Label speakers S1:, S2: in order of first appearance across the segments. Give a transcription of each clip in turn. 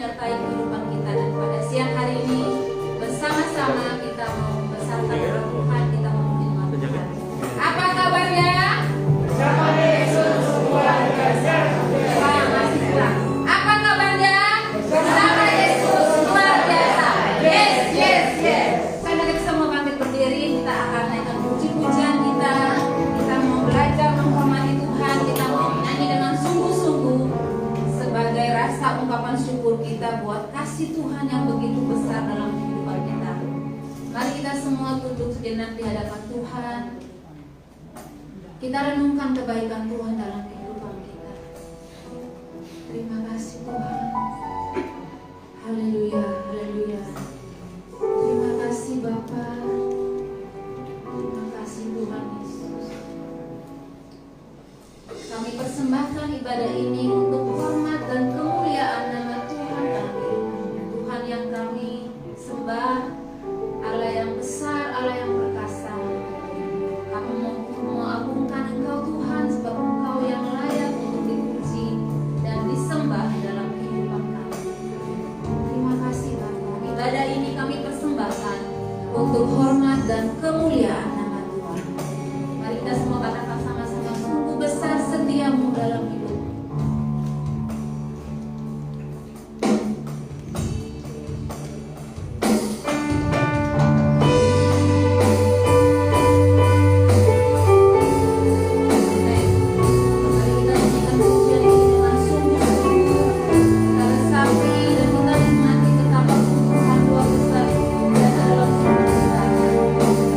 S1: menyertai kehidupan kita. Dan pada siang hari ini bersama-sama kita mau membesarkan nama Tuhan, kita mau menyembah Tuhan. Apa kabarnya?
S2: Bersama Yesus luar biasa.
S1: Masih kurang. Apa kabarnya? Bersama Yesus luar biasa. Yes, yes, yes. Karena kita semua bangkit berdiri, kita akan naikkan puji-pujian kita. Kita mau belajar menghormati Tuhan, kita mau menyanyi dengan sungguh-sungguh sebagai rasa ungkapan syukur kita buat kasih Tuhan yang begitu besar dalam kehidupan kita. Mari kita semua duduk sejenak di hadapan Tuhan. Kita renungkan kebaikan Tuhan dalam kehidupan kita. Terima kasih Tuhan. Haleluya, haleluya. Terima kasih Bapa. Terima kasih Tuhan Yesus. Kami persembahkan ibadah ini untuk hormat dan kemuliaan nama Tuhan kami. Tuhan yang kami sembah, Allah yang besar, Allah yang perkasa. Kami mengagungkan Engkau Tuhan, sebab Engkau yang layak untuk dipuji dan disembah dalam kehidupan kami. Terima kasih Bapa. Ibadah ini kami persembahkan untuk hormat dan kemuliaan nama Tuhan. Mari kita semua katakan sama-sama, sungguh besar setiamu dalam hidup. Terima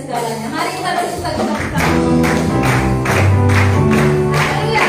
S1: segalanya. Mari kita bersuka cita bersama. Haleluya.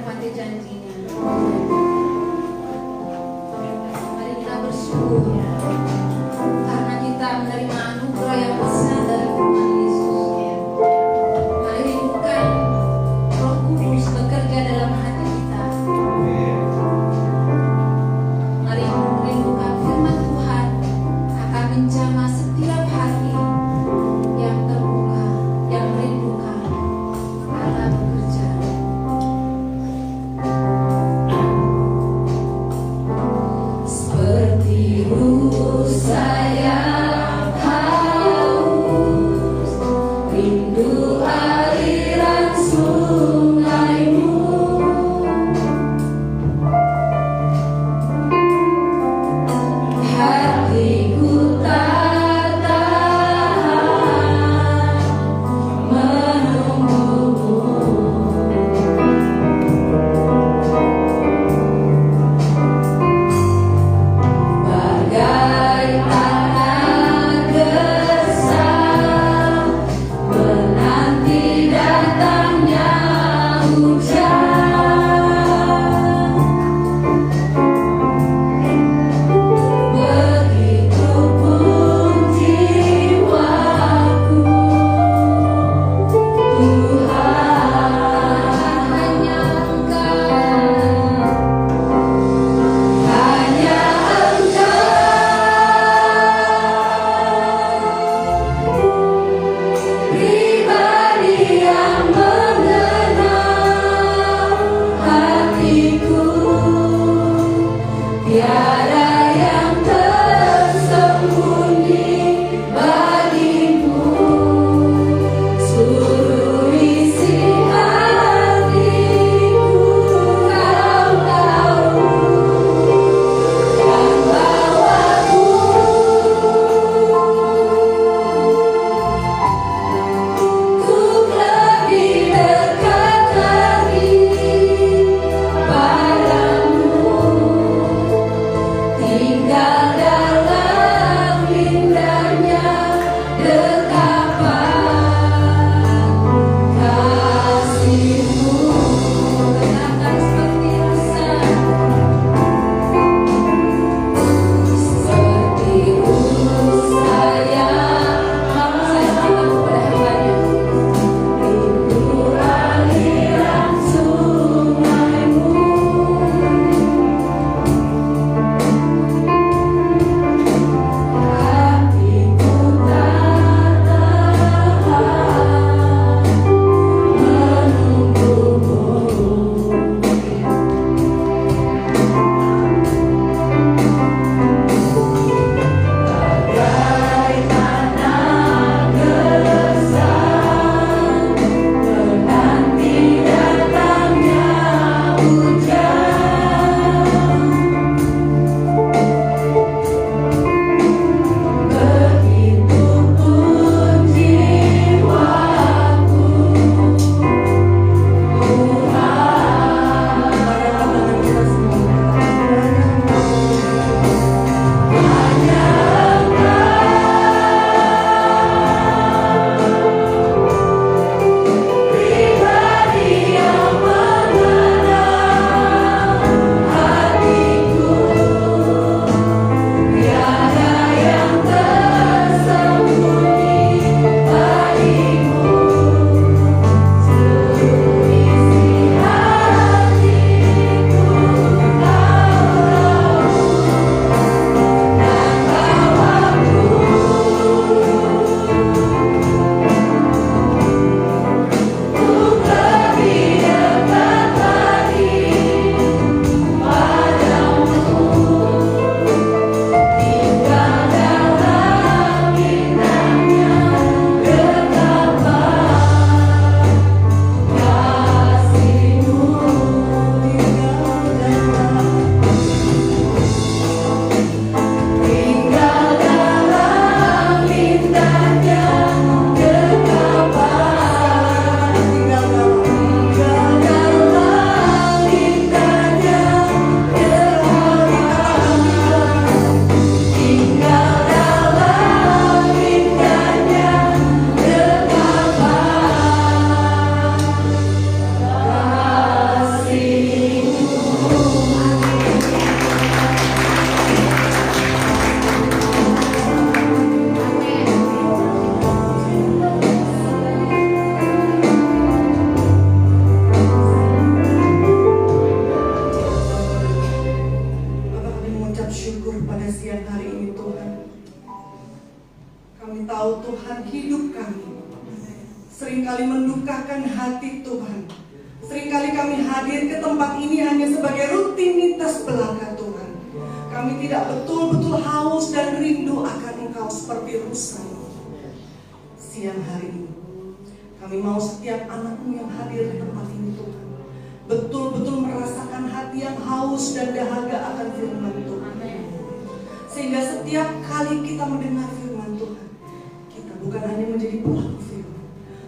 S1: menepati janjinya. Mari kita bersyukur karena kita menerima anugerah yang besar dari Tuhan Yesus. Mari rindukan Roh Kudus bekerja dalam hati kita. Mari rindukan firman Tuhan akan menjamah setiap hati yang terbuka, yang merindukan Allah bekerja. Seperti rusa yang haus
S3: tahu Tuhan hidup kami seringkali mendukakan hati Tuhan. Seringkali kami hadir ke tempat ini hanya sebagai rutinitas belaka Tuhan. Kami tidak betul-betul haus dan rindu akan Engkau seperti rusa. Siang hari ini kami mau setiap anak-Mu yang hadir di tempat ini Tuhan betul-betul merasakan hati yang haus dan dahaga akan firman Tuhan. Sehingga setiap kali kita mendengar firman Tuhan, kita bukan hanya menjadi pelaku firman,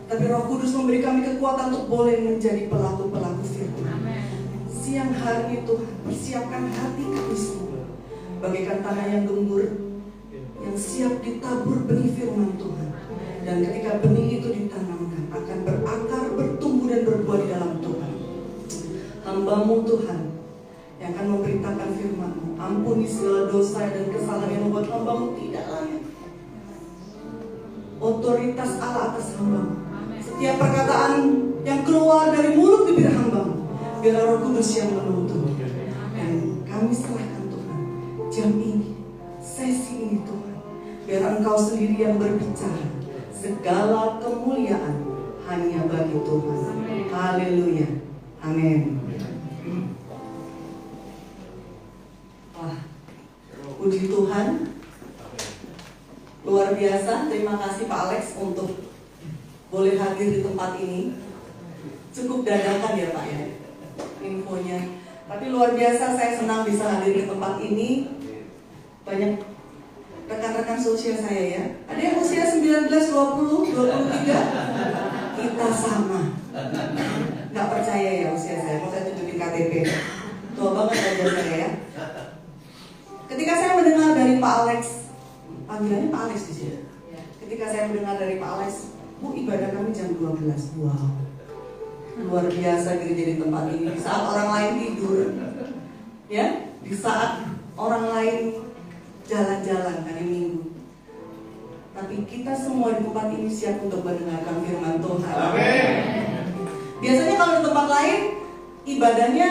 S3: tapi Roh Kudus memberi kami kekuatan untuk boleh menjadi pelaku-pelaku firman. Siang hari ini Tuhan, persiapkan hati kami semua bagaikan tanah yang gembur, yang siap ditabur benih firman Tuhan. Dan ketika benih itu ditanamkan, akan berakar, bertumbuh dan berbuah di dalam Tuhan. Hamba-Mu Tuhan yang akan memberitakan firman-Mu, ampuni segala dosa dan kesalahan yang membuat hamba-Mu tidak layak. Otoritas Allah atas hamba-Mu, setiap perkataan yang keluar dari mulut bibir hamba-Mu, biar Roh Kudus yang menuntun. Dan kami serahkan Tuhan jam ini, sesi ini Tuhan, biar Engkau sendiri yang berbicara. Segala kemuliaan hanya bagi Tuhan. Haleluya. Amin. Wah, puji Tuhan. Luar biasa. Terima kasih Pak Alex untuk boleh hadir di tempat ini. Cukup dadakan ya Pak ya infonya. Tapi luar biasa, saya senang bisa hadir di tempat ini. Banyak rekan-rekan sosial saya ya. Ada yang usia 19, 20, 23. Kita sama. Gak percaya ya usia saya. Mau saya tunjukin KTP. Tua banget aja saya ya. Ketika saya mendengar dari Pak Alex, panggilannya Pak Alex di sini. Ketika saya mendengar dari Pak Alex, Bu, ibadah kami jam 12. Wow. Luar biasa gereja di tempat ini. Di saat orang lain tidur, ya, di saat orang lain jalan-jalan hari Minggu, tapi kita semua di tempat ini siap untuk mendengarkan firman Tuhan. Amin. Biasanya kalau di tempat lain ibadahnya,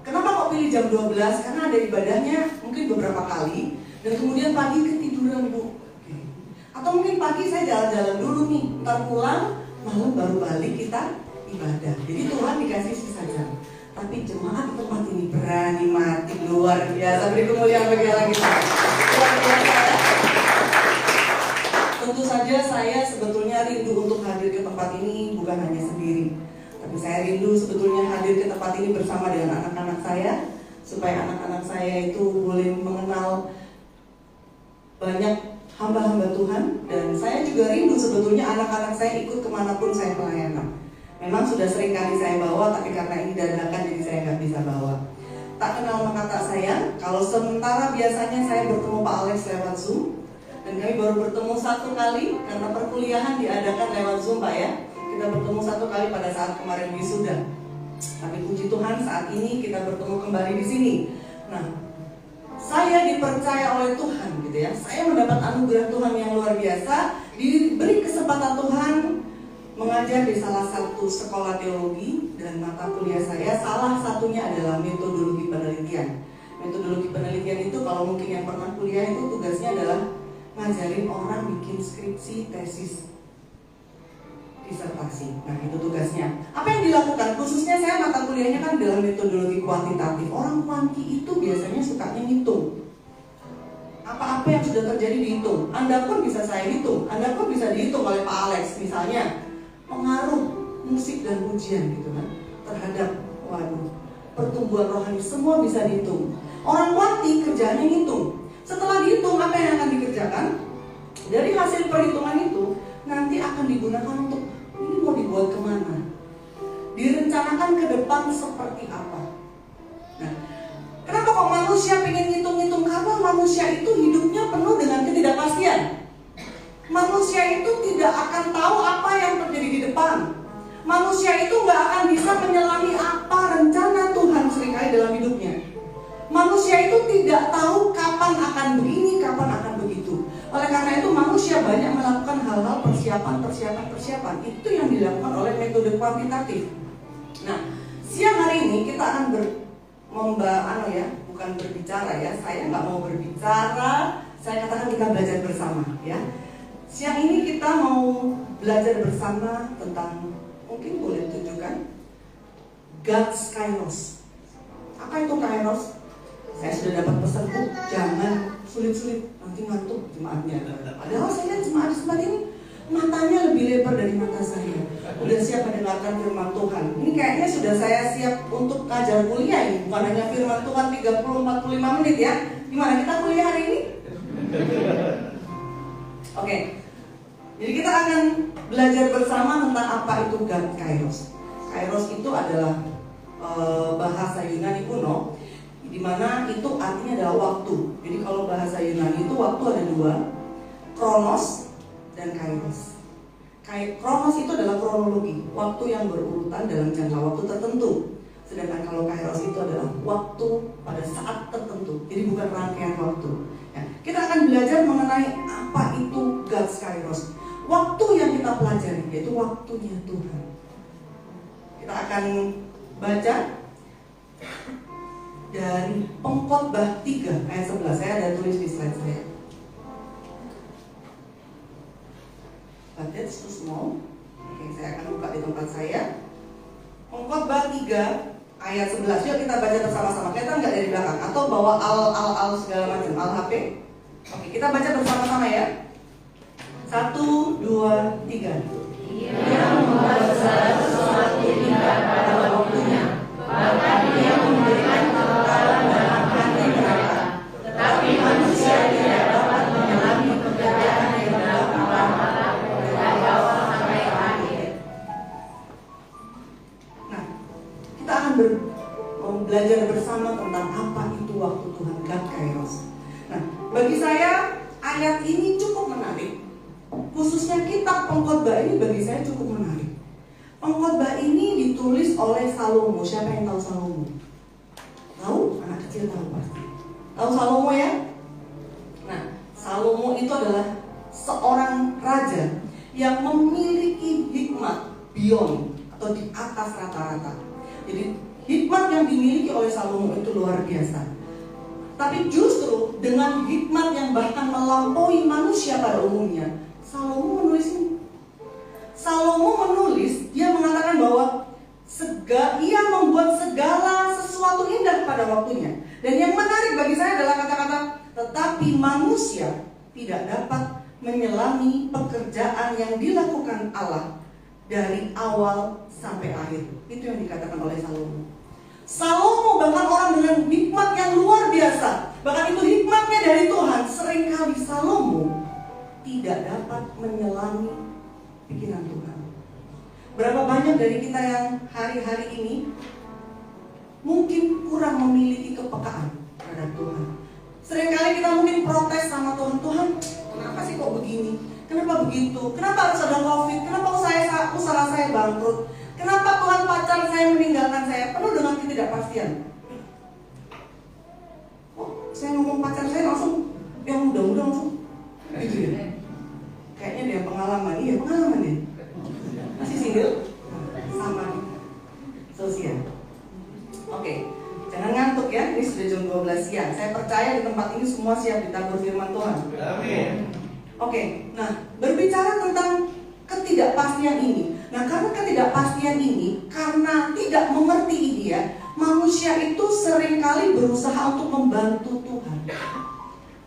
S3: kenapa kok pilih jam 12? Karena ada ibadahnya mungkin beberapa kali, dan kemudian pagi ketiduran Bu. Atau mungkin pagi saya jalan-jalan dulu nih, ntar pulang, malam baru balik kita ibadah. Jadi Tuhan dikasih sisa jam. Tapi jemaat di tempat ini berani mati, luar biasa. Beri kemuliaan bagi Allah kita. Luar biasa ya. Tentu saja saya sebetulnya rindu untuk hadir ke tempat ini bukan hanya sendiri, tapi saya rindu sebetulnya hadir ke tempat ini bersama dengan anak-anak saya, supaya anak-anak saya itu boleh mengenal banyak hamba-hamba Tuhan. Dan saya juga rindu sebetulnya anak-anak saya ikut kemanapun saya pelayanan. Memang sudah sering kali saya bawa, tapi karena ini dadakan jadi saya nggak bisa bawa. Tak kenal maka tak sayang. Kalau sementara biasanya saya bertemu Pak Alex lewat Zoom, dan kami baru bertemu satu kali karena perkuliahan diadakan lewat Zoom Pak ya. Kita bertemu satu kali pada saat kemarin wisuda. Tapi puji Tuhan saat ini kita bertemu kembali di sini. Nah, saya dipercaya oleh Tuhan gitu ya. Saya mendapat anugerah Tuhan yang luar biasa, diberi kesempatan Tuhan mengajar di salah satu sekolah teologi, dan mata kuliah saya salah satunya adalah metodologi penelitian. Metodologi penelitian itu kalau mungkin yang pernah kuliah itu tugasnya adalah ngajarin orang bikin skripsi, tesis, disertasi. Nah itu tugasnya. Apa yang dilakukan? Khususnya saya mata kuliahnya kan dalam metodologi kuantitatif. Orang kuanti itu biasanya sukanya ngitung. Apa-apa yang sudah terjadi dihitung. Anda pun bisa saya hitung. Anda pun bisa dihitung oleh Pak Alex misalnya. Pengaruh musik dan pujian gitu kan terhadap pertumbuhan rohani, semua bisa dihitung. Orang kuanti kerjanya ngitung. Setelah dihitung apa yang akan dikerjakan, dari hasil perhitungan itu nanti akan digunakan untuk ini mau dibuat kemana, direncanakan ke depan seperti apa. Nah, kenapa kok manusia pengen ngitung-ngitung? Karena manusia itu hidupnya penuh dengan ketidakpastian. Manusia itu tidak akan tahu apa yang terjadi di depan. Manusia itu nggak akan bisa menyelami apa rencana Tuhan seringkali dalam hidupnya. Manusia itu tidak tahu kapan akan begini, kapan akan begitu. Oleh karena itu manusia banyak melakukan hal-hal persiapan. Itu yang dilakukan oleh metode kuantitatif. Nah, siang hari ini kita akan bukan berbicara ya. Saya nggak mau berbicara. Saya katakan kita belajar bersama ya. Siang ini kita mau belajar bersama tentang, mungkin boleh tunjukkan, God's Kairos. Apa itu Kairos? Saya sudah dapat pesan, Bu, jangan sulit-sulit, nanti ngantuk jemaatnya. Padahal saya lihat jemaat ini matanya lebih lebar dari mata saya. Udah siap mendengarkan firman Tuhan. Ini kayaknya sudah saya siap untuk ngajar kuliah ini. Bukan hanya firman Tuhan 30-45 menit ya. Gimana kita kuliah hari ini? Oke. Jadi kita akan belajar bersama tentang apa itu God Kairos. Kairos itu adalah bahasa Yunani kuno, di mana itu artinya adalah waktu. Jadi kalau bahasa Yunani itu waktu ada dua, Kronos dan Kairos. Kronos itu adalah kronologi, waktu yang berurutan dalam jangka waktu tertentu. Sedangkan kalau Kairos itu adalah waktu pada saat tertentu. Jadi bukan rangkaian waktu. Ya, kita akan belajar mengenai apa itu God's Kairos. Waktu yang kita pelajari yaitu waktunya Tuhan. Kita akan baca dari Pengkhotbah 3 ayat 11. Saya ada tulis di slide saya. But that's too small. Oke, saya akan buka di tempat saya. Pengkhotbah 3 ayat 11. Yuk kita baca bersama-sama. Kelihatan nggak dari belakang? Atau bawa al segala macam, al HP? Oke, kita baca bersama-sama ya. 1, 2, 3.
S2: Ia membuat segala sesuatu indah pada waktunya, bahkan Ia memberikan kekekalan dalam hati mereka. Tetapi manusia tidak dapat menyelami pekerjaan yang dalam Allah dari awal sampai akhir.
S3: Nah, kita akan belajar bersama tentang apa itu waktu Tuhan, God Kairos. Nah, bagi saya ayat ini cukup menarik. Khususnya kitab Pengkhotbah ini bagi saya cukup menarik. Pengkhotbah ini ditulis oleh Salomo. Siapa yang tahu Salomo? Tahu? Anak kecil tahu pasti. Tahu Salomo ya? Nah, Salomo itu adalah seorang raja yang memiliki hikmat beyond atau di atas rata-rata. Jadi hikmat yang dimiliki oleh Salomo itu luar biasa. Tapi justru dengan hikmat yang bahkan melampaui manusia pada umumnya, Salomo menulis ini. Salomo menulis, dia mengatakan bahwa ia membuat segala sesuatu indah pada waktunya. Dan yang menarik bagi saya adalah kata-kata, tetapi manusia tidak dapat menyelami pekerjaan yang dilakukan Allah dari awal sampai akhir. Itu yang dikatakan oleh Salomo. Salomo bahkan orang dengan hikmat yang luar biasa, bahkan itu hikmatnya dari Tuhan. Seringkali Salomo tidak dapat menyelami pikiran Tuhan. Berapa banyak dari kita yang hari-hari ini mungkin kurang memiliki kepekaan terhadap Tuhan. Seringkali kita mungkin protes sama Tuhan, Tuhan, kenapa sih kok begini? Kenapa begitu? Kenapa harus ada COVID? Kenapa usaha saya bangkrut? Kenapa Tuhan pacar saya meninggalkan saya? Penuh dengan ketidakpastian. Oh, saya ngomong pacar saya langsung, yang muda-muda langsung gitu ya. Kayaknya dia pengalaman, iya pengalaman ya. Masih single? Sama sosial. Oke, jangan ngantuk ya, ini sudah jam 12 siang. Saya percaya di tempat ini semua siap ditabur firman Tuhan. Amin. Oke, nah berbicara tentang ketidakpastian ini. Nah karena ketidakpastian ini, karena tidak mengerti dia, manusia itu seringkali berusaha untuk membantu Tuhan.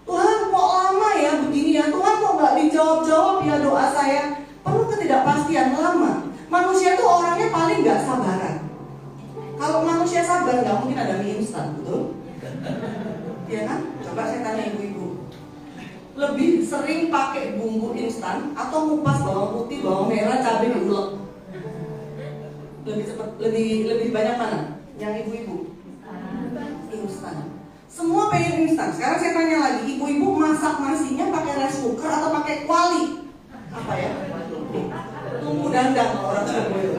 S3: Tuhan kok lama ya begini ya, Tuhan kok gak dijawab-jawab ya doa saya. Penuh ketidakpastian lama. Manusia itu orangnya paling gak sabaran. Kalau manusia sabar gak mungkin ada mie instan, betul? Iya kan? Coba saya tanya ibu-ibu, lebih sering pakai bumbu instan atau ngupas bawang putih, bawang merah, cabai diulek? Lebih cepat, lebih banyak mana? Yang ibu-ibu? Instan. Semua pengen instan. Sekarang saya tanya lagi, ibu-ibu masak nasinya pakai rice cooker atau pakai kuali? Apa ya? Tunggu dandang orang Surabaya.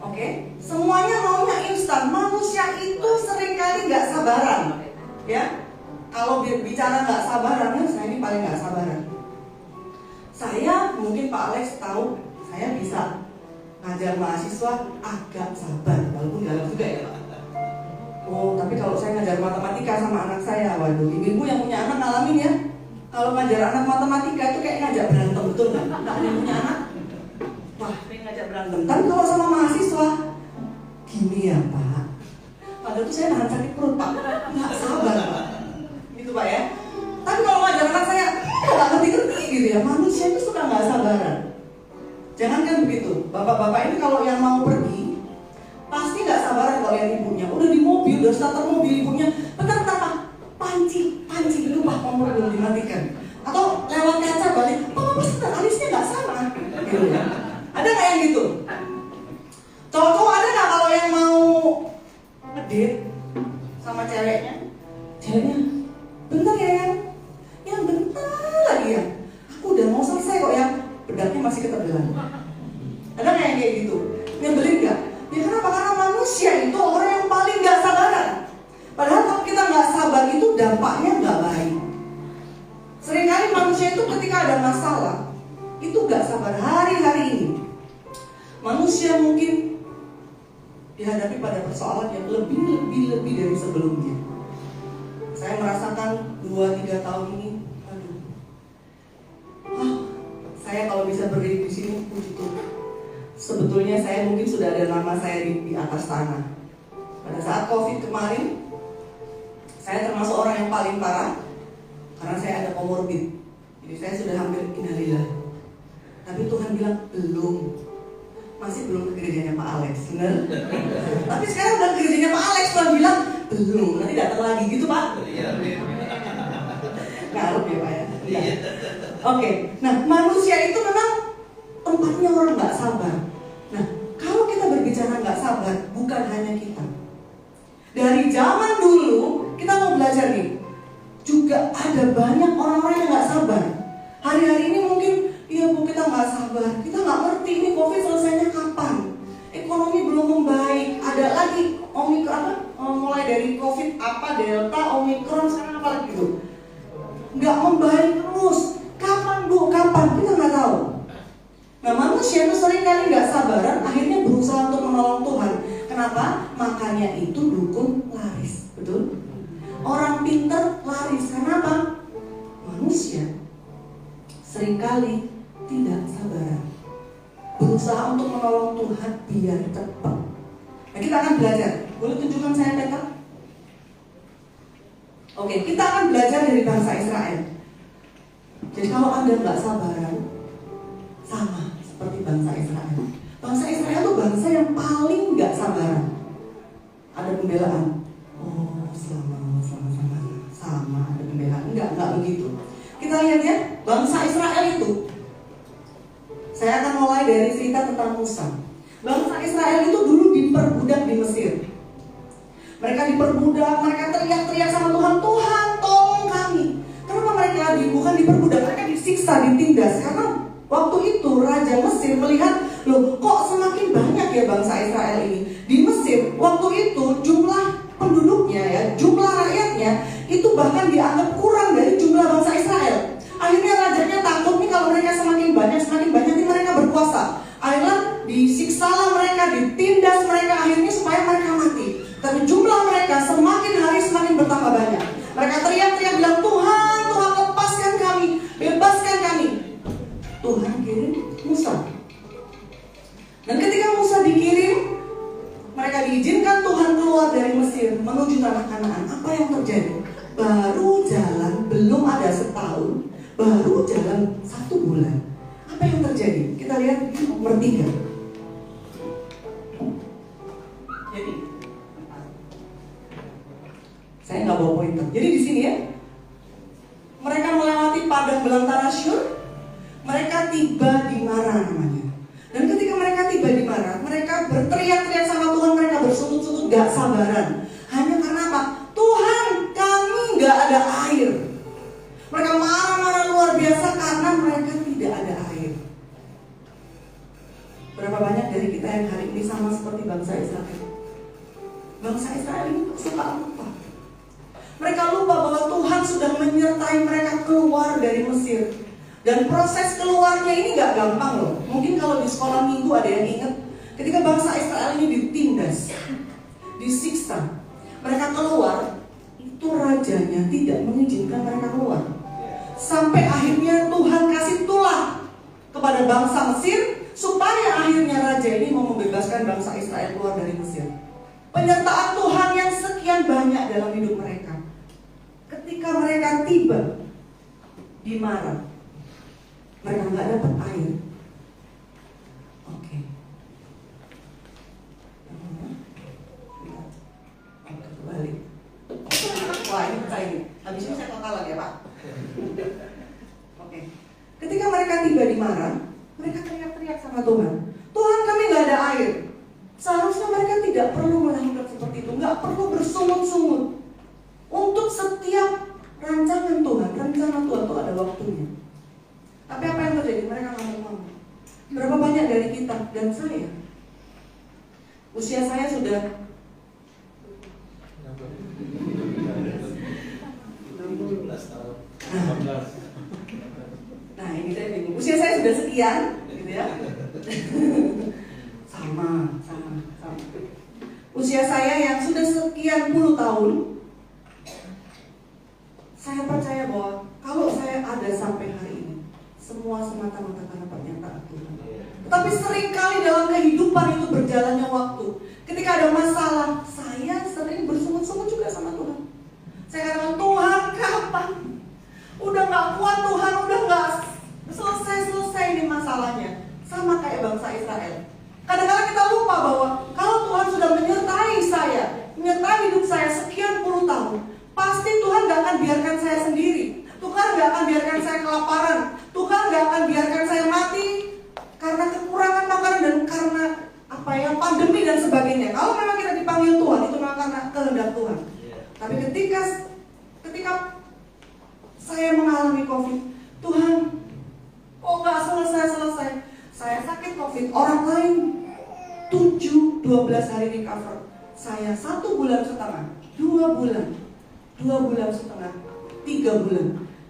S3: Oke, semuanya maunya instan. Manusia itu seringkali nggak sabaran, ya. Kalau bicara nggak sabaran, ya saya ini paling nggak sabaran. Saya mungkin Pak Alex tahu, saya bisa ngajar mahasiswa agak sabar, walaupun galak juga ya Pak. Oh, tapi kalau saya ngajar matematika sama anak saya, waduh, ibu-ibu yang punya anak ngalamin ya. Kalau ngajar anak matematika itu kayak ngajak berantem, betul nggak? Nggak ada yang punya anak? Wah, pengen ngajak berantem. Tapi kalau sama mahasiswa, gini ya Pak. Padahal tuh saya nahan sakit perut Pak, nggak sabar Pak. Gitu Pak ya. Tapi kalau ngajar anak saya, nggak ngerti-ngerti gitu ya. Manusia itu suka nggak sabaran. Jangan kan begitu. Bapak-bapak ini kalau yang mau pergi, pasti nggak sabaran kalau yang ibunya. Udah di mobil, udah starter mobil ibunya. Bentar Pak, panci lupa kompor belum dimatikan. Atau lewat kaca balik, Papa sebentar, alisnya nggak sama. Gitu ya. Ada nggak yang gitu? Cowok-cowok ada nggak kalau yang mau ngedate sama ceweknya? Ceweknya, bentar ya yang bentar lagi ya. Aku udah mau selesai kok ya. Bedaknya masih ketebelan. Ada nggak yang kayak gitu? Nyebelin nggak? Ya kenapa? Karena manusia itu orang yang paling nggak sabaran. Padahal kalau kita nggak sabar itu dampaknya nggak baik. Seringkali manusia itu ketika ada masalah itu nggak sabar. Hari-hari ini manusia mungkin dihadapi pada persoalan yang lebih dari sebelumnya. Saya merasakan 2-3 tahun ini, saya kalau bisa berdiri di sini, puji Tuhan. Sebetulnya saya mungkin sudah ada nama saya di atas tanah. Pada saat COVID kemarin, saya termasuk orang yang paling parah karena saya ada komorbid. Jadi saya sudah hampir innalillah. Tapi Tuhan bilang belum. Masih belum ke gerejanya Pak Alex, benar? Tapi sekarang udah ke gerejanya Pak Alex, Tuhan bilang belum. Nanti datang lagi gitu Pak. Ngarep ya Pak ya. Oke. Nah manusia itu memang tempatnya orang nggak sabar. Nah kalau kita berbicara nggak sabar, bukan hanya kita. Dari zaman dulu kita mau belajar nih, juga ada banyak orang-orang yang nggak sabar. Hari-hari ini mungkin, iya Bu kita nggak sabar, kita nggak ngerti ini COVID selesainya kapan. Ekonomi belum membaik, ada lagi Omikron mulai dari COVID apa Delta, Omikron sekarang apa lagi gitu. Nggak membaik terus. Kapan Bu? Kapan? Kita nggak tahu. Nah manusia itu sering kali nggak sabaran, akhirnya berusaha untuk menolong Tuhan. Kenapa? Makanya itu dukun laris, betul? Orang pintar laris, kenapa? Manusia seringkali tidak sabaran, berusaha untuk menolong Tuhan biar cepat. Nah kita akan belajar. Boleh tunjukkan saya peta? Oke, kita akan belajar dari bangsa Israel. Jadi kalau Anda nggak sabaran, sama seperti bangsa Israel. Bangsa Israel itu bangsa yang paling nggak sabaran. Ada pembelaan. Oh, sama ada pembelaan. Enggak begitu. Kita lihat ya, bangsa Israel itu. Saya akan mulai dari cerita tentang Musa. Bangsa Israel itu dulu diperbudak di Mesir. Mereka diperbudak, mereka teriak-teriak sama Tuhan, Tuhan tolong kami. Kenapa mereka bukan diperbudak, mereka disiksa, ditindas. Karena waktu itu Raja Mesir melihat, loh kok semakin banyak ya bangsa Israel ini. Di Mesir, waktu itu jumlah penduduknya ya, jumlah rakyatnya itu bahkan dianggap kurang dari jumlah bangsa Israel. Akhirnya rajanya takut nih kalau mereka semakin banyak nih mereka berkuasa. Akhirnya disiksalah mereka, ditindas mereka, akhirnya supaya mereka mati. Tapi jumlah mereka semakin hari semakin bertambah banyak. Mereka teriak-teriak bilang, Tuhan lepaskan kami, bebaskan kami. Tuhan kirim Musa. Dan ketika Musa dikirim, mereka diizinkan Tuhan keluar dari Mesir menuju tanah Kanaan. Apa yang terjadi? Baru jalan, belum ada setahun, baru jalan 1 bulan. Apa yang terjadi? Kita lihat nomor 3. Jadi, saya nggak bawa pointer. Jadi di sini ya, mereka melewati padang belantara Syur. Mereka tiba di Mara namanya. Dan ketika mereka tiba di Mara, mereka berteriak-teriak sama Tuhan, mereka bersungguh-sungguh gak sabaran. Hanya karena apa? Tuhan, kami gak ada air. Mereka marah-marah luar biasa karena mereka tidak ada air. Berapa banyak dari kita yang hari ini sama seperti bangsa Israel? Bangsa Israel ini suka lupa. Mereka lupa bahwa Tuhan sudah menyertai mereka keluar dari Mesir. Dan proses keluarnya ini gak gampang loh. Mungkin kalau di sekolah minggu ada yang ingat, ketika bangsa Israel ini ditindas, disiksa, mereka keluar, itu rajanya tidak mengizinkan mereka keluar. Sampai akhirnya Tuhan kasih tulah kepada bangsa Mesir, supaya akhirnya raja ini mau membebaskan bangsa Israel keluar dari Mesir. Penyertaan Tuhan yang sekian banyak dalam hidup mereka. Ketika mereka tiba di Mara, mereka nggak dapat air. Oke. Kembali. Wah, ini pecah ini. Habis ini saya totalan ya Pak. Oke. Ketika mereka tiba di Mara, mereka teriak-teriak sama Tuhan. Tuhan, kami nggak ada air. Seharusnya mereka tidak perlu melakukan seperti itu, nggak perlu bersungut-sungut. Untuk setiap rancangan Tuhan, rencana Tuhan itu ada waktunya. Tapi apa yang terjadi? Mereka nggak mau. Berapa banyak dari kita dan saya? Usia saya sudah
S2: 16 tahun.
S3: Nah ini saya bingung. Usia saya sudah sekian, gitu ya. Sama. Usia saya yang sudah sekian puluh tahun, saya percaya bahwa kalau saya ada sampai hari ini, semua semata-mata karena pernyataan Tuhan. Tetapi seringkali dalam kehidupan itu berjalannya waktu. Ketika ada masalah, saya sering bersungut-sungut juga sama Tuhan. Saya katakan, Tuhan kapan? Udah gak kuat Tuhan, udah gak selesai ini masalahnya. Sama kayak bangsa Israel. Kadang-kadang kita lupa bahwa kalau Tuhan sudah menyertai saya, menyertai hidup saya sekian puluh tahun, pasti Tuhan gak akan biarkan saya sendiri. Tuhan gak akan biarkan saya kelaparan. Tuhan gak akan biarkan saya mati karena kekurangan makanan dan karena pandemi dan sebagainya. Kalau memang kita dipanggil Tuhan, itu memang karena kehendak Tuhan. Tapi ketika saya mengalami COVID, Tuhan, kok gak selesai-selesai? Saya sakit COVID, orang lain 12 hari recover. Saya 1 bulan setengah, 2 bulan, 2 bulan setengah, 3 bulan.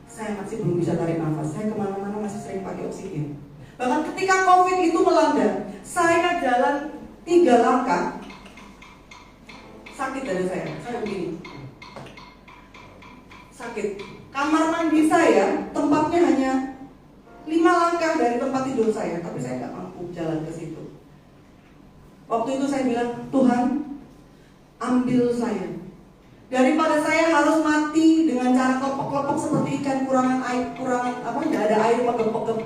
S3: Saya masih belum bisa tarik nafas. Saya kemana-mana masih sering pakai oksigen. Bahkan ketika COVID itu melanda, saya jalan 3 langkah, sakit dada saya begini. Sakit. Kamar mandi saya, tempatnya hanya 5 langkah dari tempat tidur saya, tapi saya nggak mampu jalan ke situ. Waktu itu saya bilang, Tuhan, ambil saya. Daripada saya harus mati dengan cara kelepek-kelepek seperti ikan kurangan air, nggak ada air megep-megep.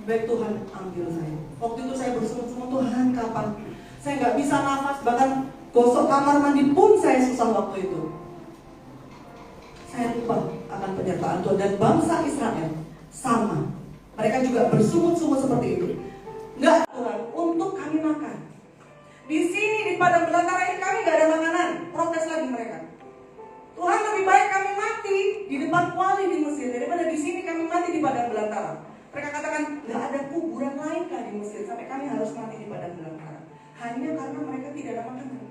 S3: Baik Tuhan, ambil saya. Waktu itu saya bersungut-sungut, Tuhan kapan? Saya nggak bisa nafas, bahkan gosok kamar mandi pun saya susah waktu itu. Saya lupa akan penyertaan Tuhan dan bangsa Israel sama. Mereka juga bersungut-sungut seperti itu. Enggak Tuhan, untuk kami makan. Di sini di padang belantara ini kami nggak ada makanan. Protes lagi mereka. Tuhan, lebih baik kami mati di depan kuali di Mesir daripada di sini kami mati di padang belantara. Mereka katakan nggak ada kuburan lain kah di Mesir sampai kami harus mati di padang belantara. Hanya karena mereka tidak ada makanan.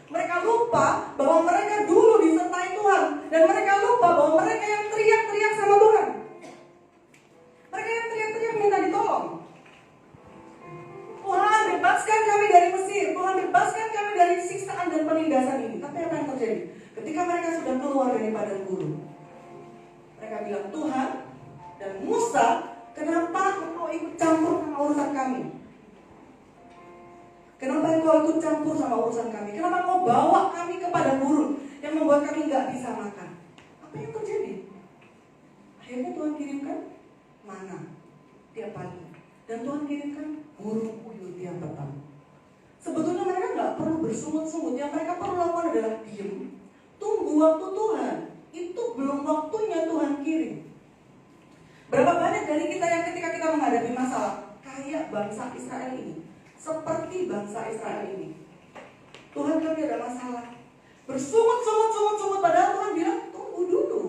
S3: Mereka lupa bahwa mereka dulu disertai Tuhan dan mereka lupa bahwa mereka yang teriak-teriak sama Tuhan. Mereka yang teriak-teriak minta ditolong. Tuhan, bebaskan kami dari Mesir. Tuhan, bebaskan kami dari siksaan dan penindasan ini. Tapi apa yang terjadi? Ketika mereka sudah keluar dari padang gurun, mereka bilang, Tuhan dan Musa, kenapa engkau ikut campur sama urusan kami? Kenapa engkau ikut campur sama urusan kami? Kenapa engkau bawa kami ke padang gurun yang membuat kami nggak bisa makan? Apa yang terjadi? Akhirnya Tuhan kirimkan mana tiap pagi, dan Tuhan kirimkan burung puyuh tiap petang. Sebetulnya mereka nggak perlu bersungut-sungut. Yang mereka perlu lakukan adalah diam, tunggu waktu Tuhan. Itu belum waktunya Tuhan kirim. Berapa banyak dari kita yang ketika kita menghadapi masalah kayak bangsa Israel ini, seperti bangsa Israel ini, Tuhan, kami ada masalah, bersungut-sungut padahal Tuhan bilang tunggu dulu,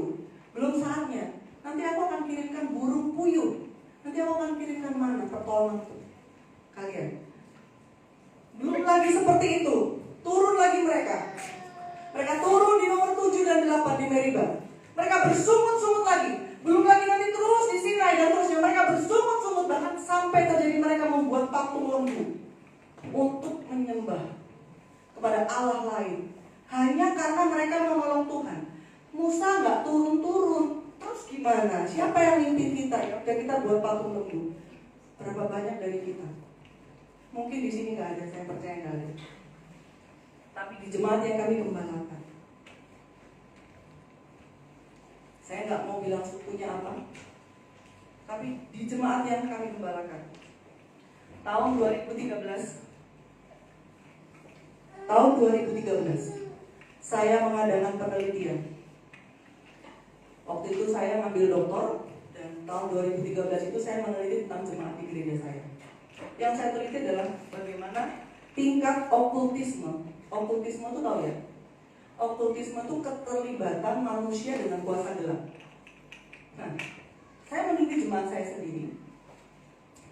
S3: belum saatnya. Nanti aku akan kirimkan burung puyuh. Nanti aku akan kirimkan mana pertolongan kalian. Belum lagi seperti itu. Turun lagi mereka. Mereka turun di nomor 7 dan 8 di Meriba. Mereka bersungut-sungut lagi. Belum lagi nanti terus di Sinai dan terusnya. Mereka bersungut-sungut bahkan sampai terjadi mereka membuat patung lembu untuk menyembah kepada Allah lain. Hanya karena mereka menolong Tuhan. Musa nggak turun-turun, Terus gimana? Siapa yang mimpin kita? Ya udah kita buat patung lembu. Berapa banyak dari kita? Mungkin di sini nggak ada, saya percaya nggak ada. Tapi di jemaat yang kami gembalakan, saya nggak mau bilang sukunya apa, tapi di jemaat yang kami gembalakan, tahun 2013, saya mengadakan penelitian. Waktu itu saya ngambil doktor, dan tahun 2013 itu saya meneliti tentang jemaat di gereja saya. Yang saya teliti adalah bagaimana tingkat okultisme. Okultisme itu tahu ya? Okultisme itu keterlibatan manusia dengan kuasa gelap. Nah, saya meneliti jemaat saya sendiri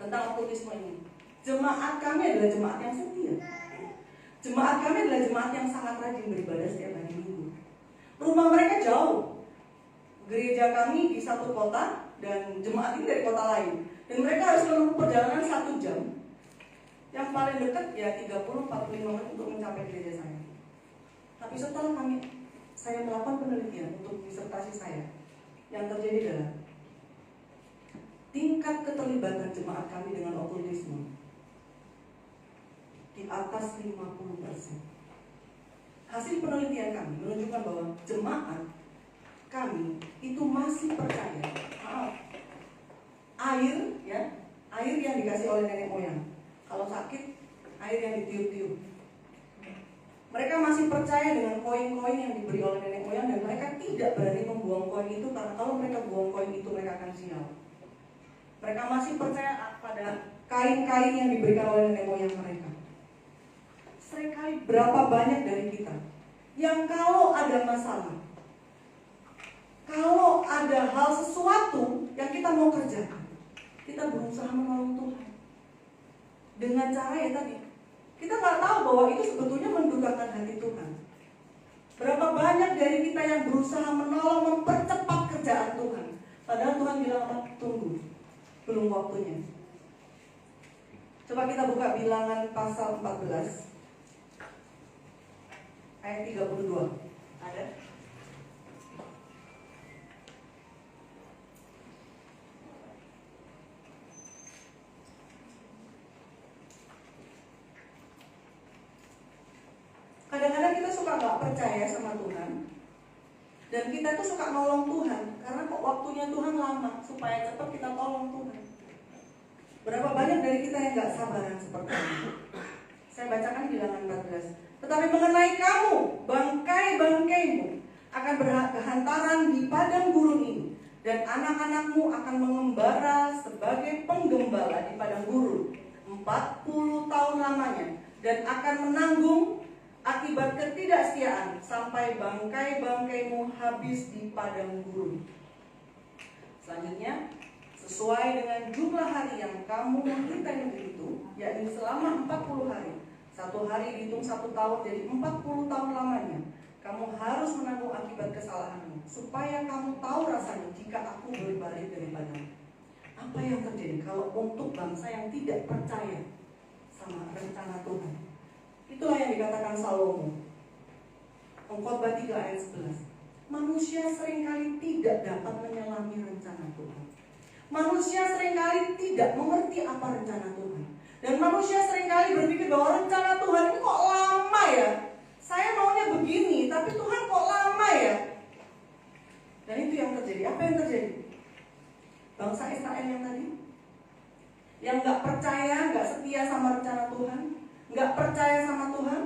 S3: tentang okultisme ini. Jemaat kami adalah jemaat yang setia. Jemaat kami adalah jemaat yang sangat rajin beribadah setiap hari Minggu. Rumah mereka jauh. Gereja kami di satu kota dan jemaat ini dari kota lain. Dan mereka harus menempuh perjalanan 1 jam. Yang paling dekat ya 30-45 menit untuk mencapai gereja saya. Tapi setelah saya melakukan penelitian untuk disertasi saya, yang terjadi adalah tingkat keterlibatan jemaat kami dengan okultisme di atas 50%. Hasil penelitian kami menunjukkan bahwa jemaat kami itu masih percaya air yang dikasih oleh nenek moyang. Kalau sakit, air yang ditiup-tiup. Mereka masih percaya dengan koin-koin yang diberi oleh nenek moyang, dan mereka tidak berani membuang koin itu, karena kalau mereka buang koin itu mereka akan sial. Mereka masih percaya pada kain-kain yang diberikan oleh nenek moyang mereka. Seringkali berapa banyak dari kita yang kalau ada masalah, kalau ada hal sesuatu yang kita mau kerjakan, kita berusaha menolong Tuhan dengan cara ya tadi, kita nggak tahu bahwa itu sebetulnya mendukakan hati Tuhan. Berapa banyak dari kita yang berusaha menolong, mempercepat kerjaan Tuhan, padahal Tuhan bilang apa? Tunggu, belum waktunya. Coba kita buka Bilangan pasal 14 ayat 32. Ada? Kadang-kadang kita suka gak percaya sama Tuhan, dan kita tuh suka nolong Tuhan karena kok waktunya Tuhan lama, supaya cepat kita tolong Tuhan. Berapa banyak dari kita yang gak sabaran seperti ini? Saya bacakan Bilangan 14. Tetapi mengenai kamu, bangkai-bangkaimu akan berhantaran di padang gurun ini, dan anak-anakmu akan mengembara sebagai penggembala di padang gurun 40 tahun lamanya, dan akan menanggung akibat ketidaksetiaan sampai bangkai-bangkaimu habis di padang gurun. Selanjutnya, sesuai dengan jumlah hari yang kamu menderita negeri itu, yakni selama 40 hari. 1 hari dihitung 1 tahun, jadi 40 tahun lamanya. Kamu harus menanggung akibat kesalahanmu, supaya kamu tahu rasanya jika aku berbalik daripadamu. Apa yang terjadi kalau untuk bangsa yang tidak percaya sama rencana Tuhan? Itulah yang dikatakan Salomo, Pengkhotbah 3 ayat 11. Manusia seringkali tidak dapat menyelami rencana Tuhan. Manusia seringkali tidak mengerti apa rencana Tuhan. Dan manusia seringkali berpikir bahwa rencana Tuhan ini kok lama ya. Saya maunya begini, tapi Tuhan kok lama ya. Dan itu yang terjadi. Apa yang terjadi? Bangsa Israel yang tadi, yang gak percaya, gak setia sama rencana Tuhan, gak percaya sama Tuhan,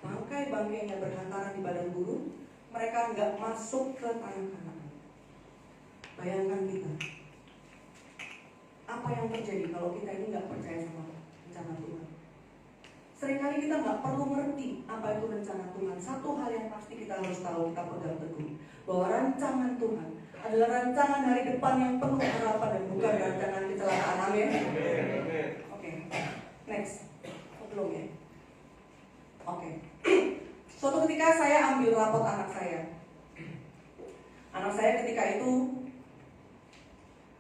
S3: bangkai-bangkainya berhantaran di padang gurun. Mereka gak masuk ke tanah Kanaan. Bayangkan kita, apa yang terjadi kalau kita ini gak percaya sama rencana Tuhan. Seringkali kita gak perlu ngerti apa itu rencana Tuhan. Satu hal yang pasti kita harus tahu, kita pegang teguh, bahwa rancangan Tuhan adalah rancangan hari depan yang penuh harapan dan bukan rancangan kecelakaan. Amin. Oke, next. Belum ya? Oke. Suatu ketika saya ambil rapot anak saya. Anak saya ketika itu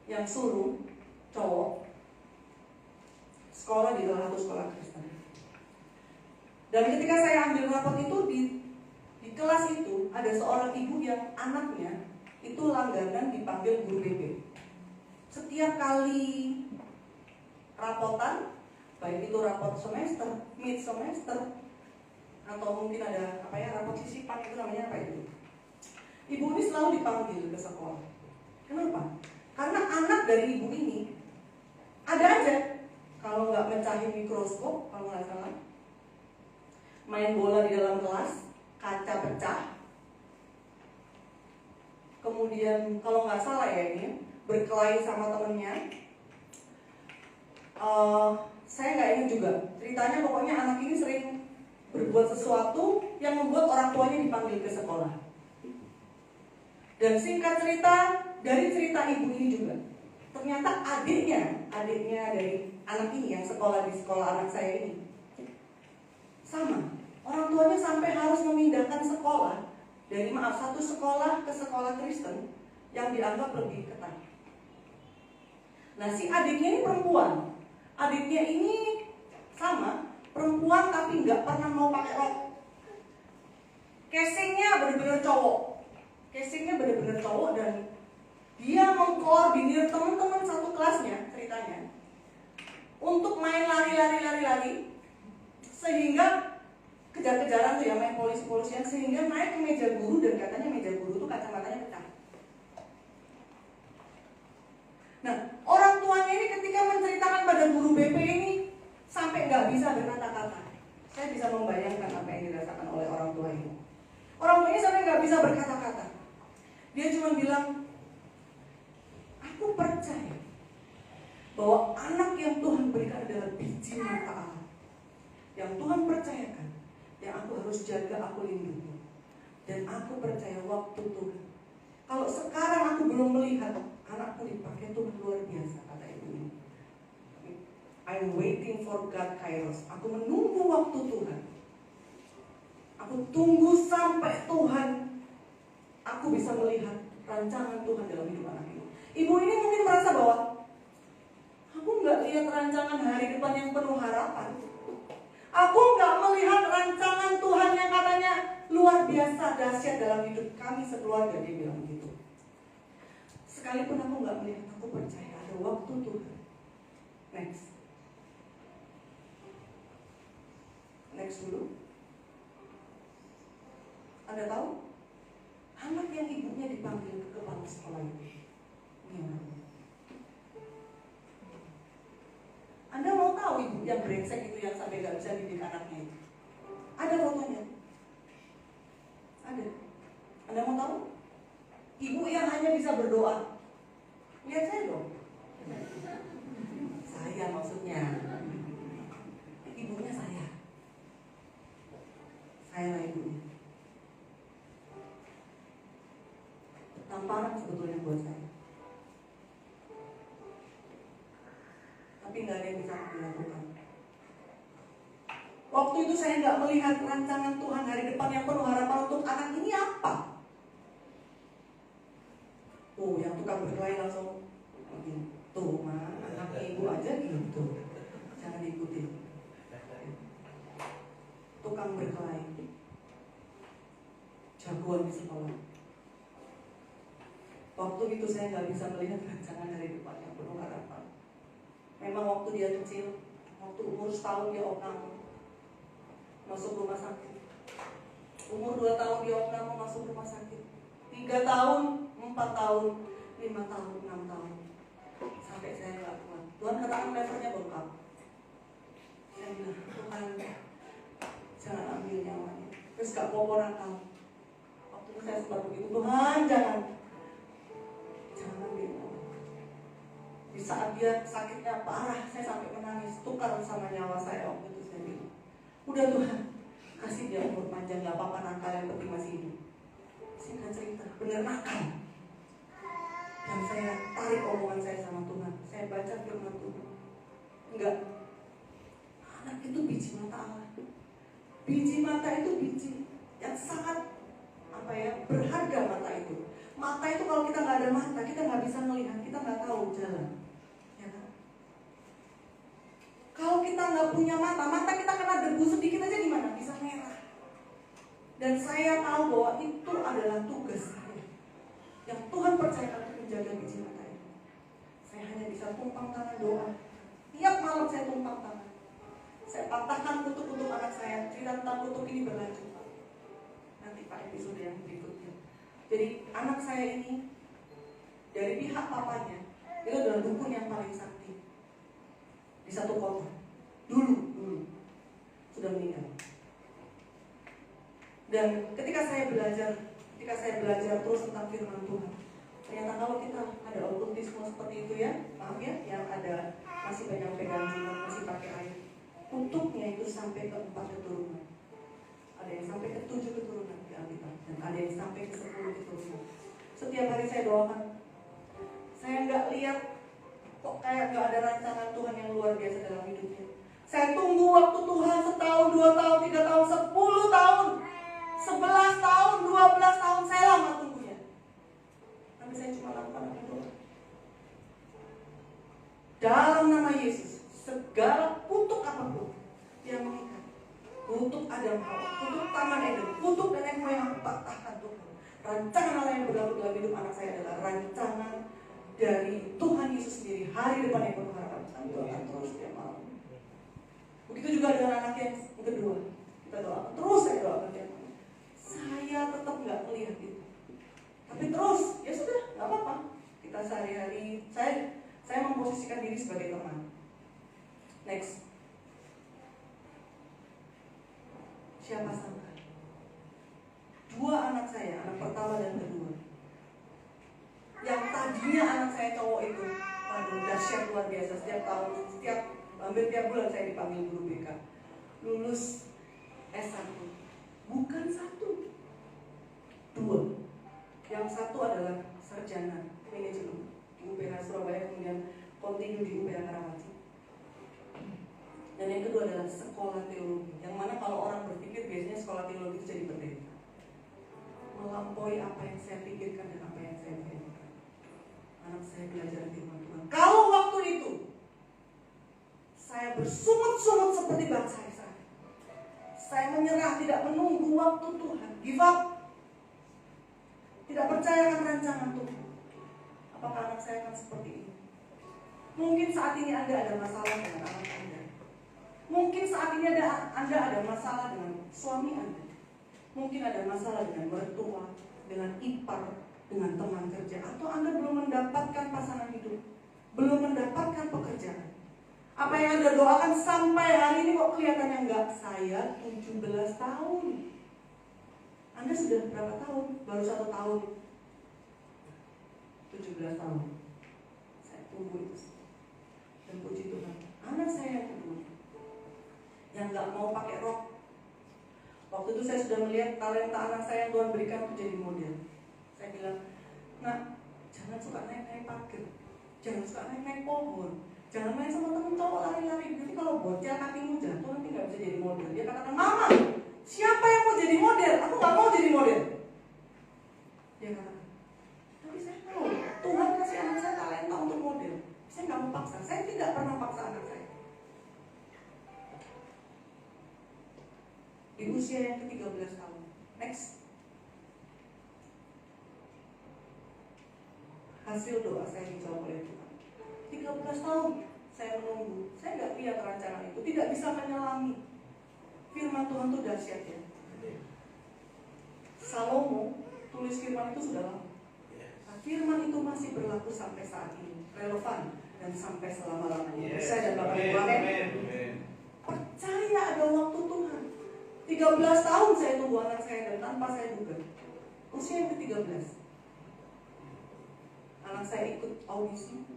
S3: yang sulung, cowok, sekolah di salah satu sekolah Kristen. Dan ketika saya ambil rapot itu, di kelas itu ada seorang ibu yang anaknya itu langganan dipanggil guru BP. Setiap kali rapotan, baik itu rapot semester, mid semester, atau mungkin ada rapot sisipan, itu namanya apa itu? Ibu ini selalu dipanggil ke sekolah. Kenapa? Karena anak dari ibu ini ada aja, kalau nggak mecahin mikroskop, kalau nggak salah, main bola di dalam kelas, kaca pecah. Kemudian kalau nggak salah ya ini berkelahi sama temennya. Saya nggak ingat juga ceritanya, pokoknya anak ini sering berbuat sesuatu yang membuat orang tuanya dipanggil ke sekolah. Dan singkat cerita, dari cerita ibu ini juga, ternyata adiknya dari anak ini yang sekolah di sekolah anak saya ini sama. Orang tuanya sampai harus memindahkan sekolah dari satu sekolah ke sekolah Kristen yang dianggap lebih ketat. Nah, si adiknya ini perempuan. Adiknya ini sama, perempuan tapi nggak pernah mau pakai rok. Casingnya bener-bener cowok. Dan dia mengkoordinir teman-teman satu kelasnya ceritanya untuk main lari, sehingga kejar-kejaran tuh ya, main polisi-polisian, sehingga naik ke meja guru dan katanya meja guru tuh kacamatanya pecah. Nah, orang tuanya ini ketika menceritakan pada guru BP ini sampai nggak bisa berkata-kata. Saya bisa membayangkan apa yang dirasakan oleh orang tua ini. Orang tuanya sampai nggak bisa berkata-kata. Dia cuma bilang, aku percaya bahwa anak yang Tuhan berikan adalah biji mata Allah, yang Tuhan percayakan, yang aku harus jaga, aku lindungi. Dan aku percaya waktu Tuhan. Kalau sekarang aku belum melihat anakku dipakai Tuhan luar biasa, kata ibu ini. I'm waiting for God Kairos. Aku menunggu waktu Tuhan. Aku tunggu sampai Tuhan, aku bisa melihat rancangan Tuhan dalam hidup anak ini. Ibu ini mungkin merasa bahwa aku nggak lihat rancangan hari depan yang penuh harapan. Aku nggak melihat rancangan Tuhan yang katanya luar biasa dahsyat dalam hidup kami sekeluarga, dia bilang gitu. Sekalipun aku nggak melihat, aku percaya ada waktu Tuhan. Next dulu. Anda tahu? Anak yang ibunya dipanggil ke kepala sekolah itu. Anda mau tahu ibu yang brengsek itu yang sampai gak bisa didik anaknya itu? Ada fotonya. Ada. Anda mau tahu? Ibu yang hanya bisa berdoa. Lihat saya dong. Saya maksudnya. Ibunya saya. Saya lah ibunya. Tamparan sebetulnya buat saya. Tapi nggak ada yang bisa dilakukan. Waktu itu saya nggak melihat rancangan Tuhan hari depan yang penuh harapan untuk anak ini apa. Yang tukang berkelahi langsung tuh mah anak ibu aja gitu, jangan ikutin. Tukang berkelahi, jagoan di sekolah. Waktu itu saya nggak bisa melihat rancangan hari depan yang penuh harapan. Memang waktu dia kecil, waktu umur setahun dia opname, masuk rumah sakit. Umur 2 tahun dia opname, masuk rumah sakit. 3 tahun, 4 tahun, 5 tahun, 6 tahun. Sampai saya nggak kuat. Tuhan katakan levernya bengkak. Saya bilang, Tuhan, jangan ambil nyawanya. Terus gak popor nakal. Waktu itu saya sempat begitu, Tuhan jangan ambil. Di saat dia sakitnya parah, saya sampai menangis, tukar sama nyawa saya waktu itu. Saya bilang, udah Tuhan, kasih dia umur panjang, gak apa-apa nakal, yang penting masih hidup. Singkat cerita, bener nakal. Dan saya tarik omongan saya sama Tuhan. Saya baca firman Tuhan. Enggak, anak itu biji mata Allah. Biji mata itu biji yang sangat berharga. Mata itu kalau kita nggak ada mata, kita nggak bisa melihat, kita nggak tahu jalan, ya kan? Kalau kita nggak punya mata kita kena debu sedikit aja gimana? Bisa merah. Dan saya tahu bahwa itu adalah tugas saya. yang Tuhan percayakan untuk menjaga biji mata ini. Saya hanya bisa tumpang tangan doa. Tiap malam saya tumpang tangan. Saya patahkan kutuk untuk anak saya. Cerita tentang kutuk ini berlanjut, Pak. Nanti Pak episode yang berikutnya. Jadi anak saya ini dari pihak papanya itu adalah dukun yang paling sakti di satu kota. Dulu sudah meninggal. Dan ketika saya belajar terus tentang firman Tuhan, ternyata kalau kita ada okultisme seperti itu ya, maaf ya, yang ada masih banyak pegang jimat, masih pakai air, kutubnya itu sampai ke 4 keturunan. Ada yang sampai ke 7 keturunan di Alkitab, dan ada yang sampai ke 10 keturunan. Setiap hari saya doakan, saya nggak lihat kok kayak nggak ada rancangan Tuhan yang luar biasa dalam hidupnya. Saya tunggu waktu Tuhan 1 tahun, 2 tahun, 3 tahun, 10 tahun, 11 tahun, 12 tahun, saya lama tunggunya. Tapi saya cuma lakukan itu. Dalam nama Yesus, segala kutuk apapun yang mengikat, kutuk Adam Hawa, kutuk Taman Eden, kutuk dan yang yang aku patahkan Tuhan. Rancangan Allah yang berlaku dalam hidup anak saya adalah rancangan dari Tuhan Yesus sendiri. Hari depan yang penuh harapan. Kami doakan terus setiap malam. Begitu juga dengan anak yang kedua. Kita doakan terus, saya doakan tiap malam. Saya tetap nggak melihat itu. Tapi terus, ya sudah, nggak apa-apa. Kita sehari-hari, saya memposisikan diri sebagai teman. Next. Siapa sangka? 2 anak saya, anak pertama dan kedua, yang tadinya anak saya cowok itu, aduh dahsyat luar biasa. Setiap tahun, hampir tiap bulan saya dipanggil guru BK. Lulus S1, bukan 1, 2. Yang satu adalah sarjana manajemen di UPH Surabaya, kemudian kontinu di UPH Karawaci. Dan yang kedua adalah sekolah teologi, yang mana kalau orang berpikir biasanya sekolah teologi itu jadi pendeta. Melampaui apa yang saya pikirkan dan apa yang saya bayangkan. Anak saya belajar firman Tuhan. Kalau waktu itu saya bersungut-sungut seperti bangsa Israel, saya menyerah, tidak menunggu waktu Tuhan, give up, tidak percayakan rancangan Tuhan, apakah anak saya akan seperti ini? Mungkin saat ini Anda ada masalah dengan anak Anda. Mungkin saat ini Anda ada masalah dengan suami Anda. Mungkin ada masalah dengan mertua, dengan ipar, dengan teman kerja. Atau Anda belum mendapatkan pasangan hidup, belum mendapatkan pekerjaan. Apa yang Anda doakan sampai hari ini kok kelihatannya enggak? Saya 17 tahun. Anda sudah berapa tahun? Baru 1 tahun. 17 tahun. Saya tunggu itu. Dan puji Tuhan, anak saya yang kedua, yang gak mau pakai rok. Waktu itu saya sudah melihat talenta anak saya yang Tuhan berikan untuk jadi model. Saya bilang, nak, jangan suka naik-naik pagar, jangan suka naik-naik pohon, jangan main sama temen cowok lari-lari. Nanti kalau bocil kakimu jatuh nanti gak bisa jadi model. Dia katakan, mama, siapa yang mau jadi model? Aku gak mau jadi model. Dia katakan, tapi saya tahu Tuhan kasih anak saya talenta untuk model. Saya gak mau paksa, saya tidak pernah paksa anak saya. Di usia yang ke-13 tahun. Next. Hasil doa saya dijawab oleh Tuhan. 13 tahun saya menunggu. Saya nggak lihat rancangan itu, tidak bisa menyelami. Firman Tuhan itu dahsyat ya. Salomo tulis firman itu sudah lama. Nah, firman itu masih berlaku sampai saat ini, relevan dan sampai selama-lamanya. Saya dan Bapak Ibu, amin. Percaya ada waktu Tuhan. 13 tahun saya tunggu anak saya dan tanpa saya duga. Usia yang ke-13. Anak saya ikut audisi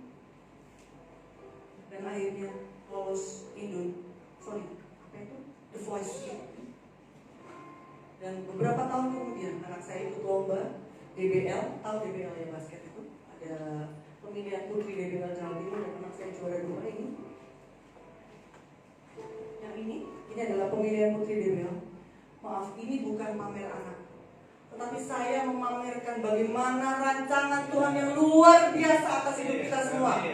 S3: dan akhirnya lolos The Voice. Dan beberapa tahun kemudian anak saya ikut lomba DBL, tahu DBL ya, basket itu. Ada pemilihan putri DBL Jawa Timur dan anak saya juara 2 ini. Yang ini adalah pemilihan putri DBL. Maaf, ini bukan pamer anak, tetapi saya memamerkan bagaimana rancangan Tuhan yang luar biasa atas hidup kita semua.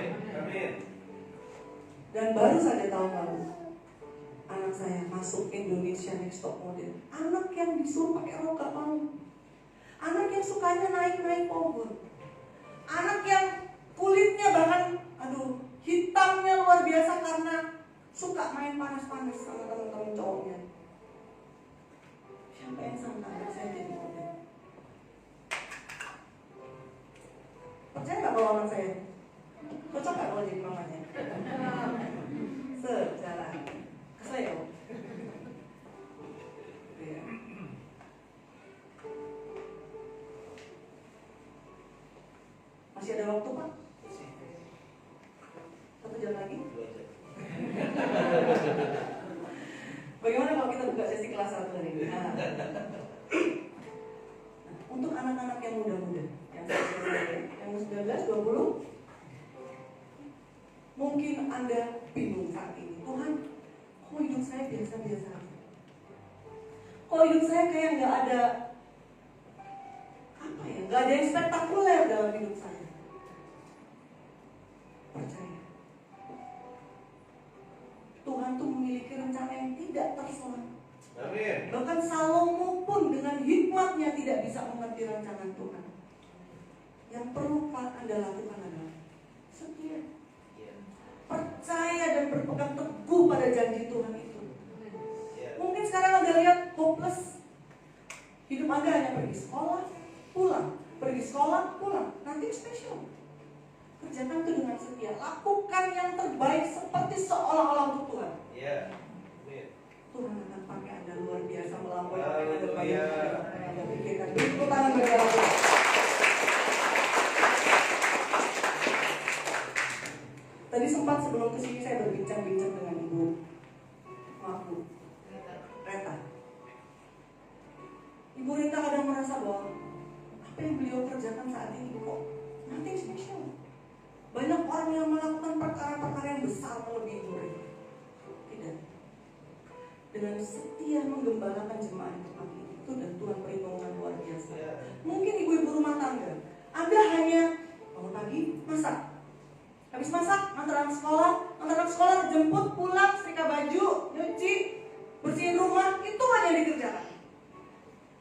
S3: Dan baru saja tahun lalu anak saya masuk Indonesia Next Top Model. Anak yang disuruh pakai rok gak mau. Anak yang sukanya naik-naik pohon. Anak yang kulitnya bahkan hitamnya luar biasa karena suka main panas-panas sama teman-teman cowoknya. Siapa yang sangka anak saya jadi model? Percaya nggak kalau anak saya? Cocok nggak kalau jadi mamanya? Secara kesel. Iya. Masih ada waktu, Pak? 1 jam lagi?
S2: 2 jam.
S3: Bagaimana kalau kita buka sesi kelas 1 hari ini? Nah, untuk anak-anak yang muda-muda, yang 19, 20, mungkin Anda bingung saat ini. Tuhan, kok hidup saya biasa-biasa aja? Kok hidup saya kayak nggak ada nggak ada yang spektakuler dalam hidup saya. Percaya, Tuhan tuh memiliki rencana yang tidak tersalah.
S2: Amin.
S3: Bahkan Salomo pun dengan hikmatnya tidak bisa mengerti rencana Tuhan. Yang perlu Anda lakukan adalah setia, percaya dan berpegang teguh pada janji Tuhan itu. Mungkin sekarang Anda lihat hopeless, hidup Anda hanya pergi sekolah, pulang, pergi sekolah, pulang, nothing special. Kerjakan itu dengan setia, lakukan yang terbaik seperti seolah-olah untuk Tuhan. Tuhan akan pakai Anda luar biasa melampaui apa yang Anda bayangkan, apa yang Anda pikirkan. Tepuk tangan bagi Allah. Tadi sempat sebelum kesini saya berbincang-bincang dengan Ibu Reta. Ibu Reta kadang merasa bahwa apa yang beliau kerjakan saat ini kok nothing special. Banyak orang yang melakukan perkara-perkara yang besar melebihi Ibu Reta. Tidak. Dengan setia menggembalakan jemaat itu dan Tuhan perhitungan luar biasa. Mungkin ibu-ibu rumah tangga, Anda hanya bangun pagi, masak. Habis masak, antar anak sekolah, jemput, pulang, setrika baju, nyuci, bersihin rumah, itu hanya dikerjakan.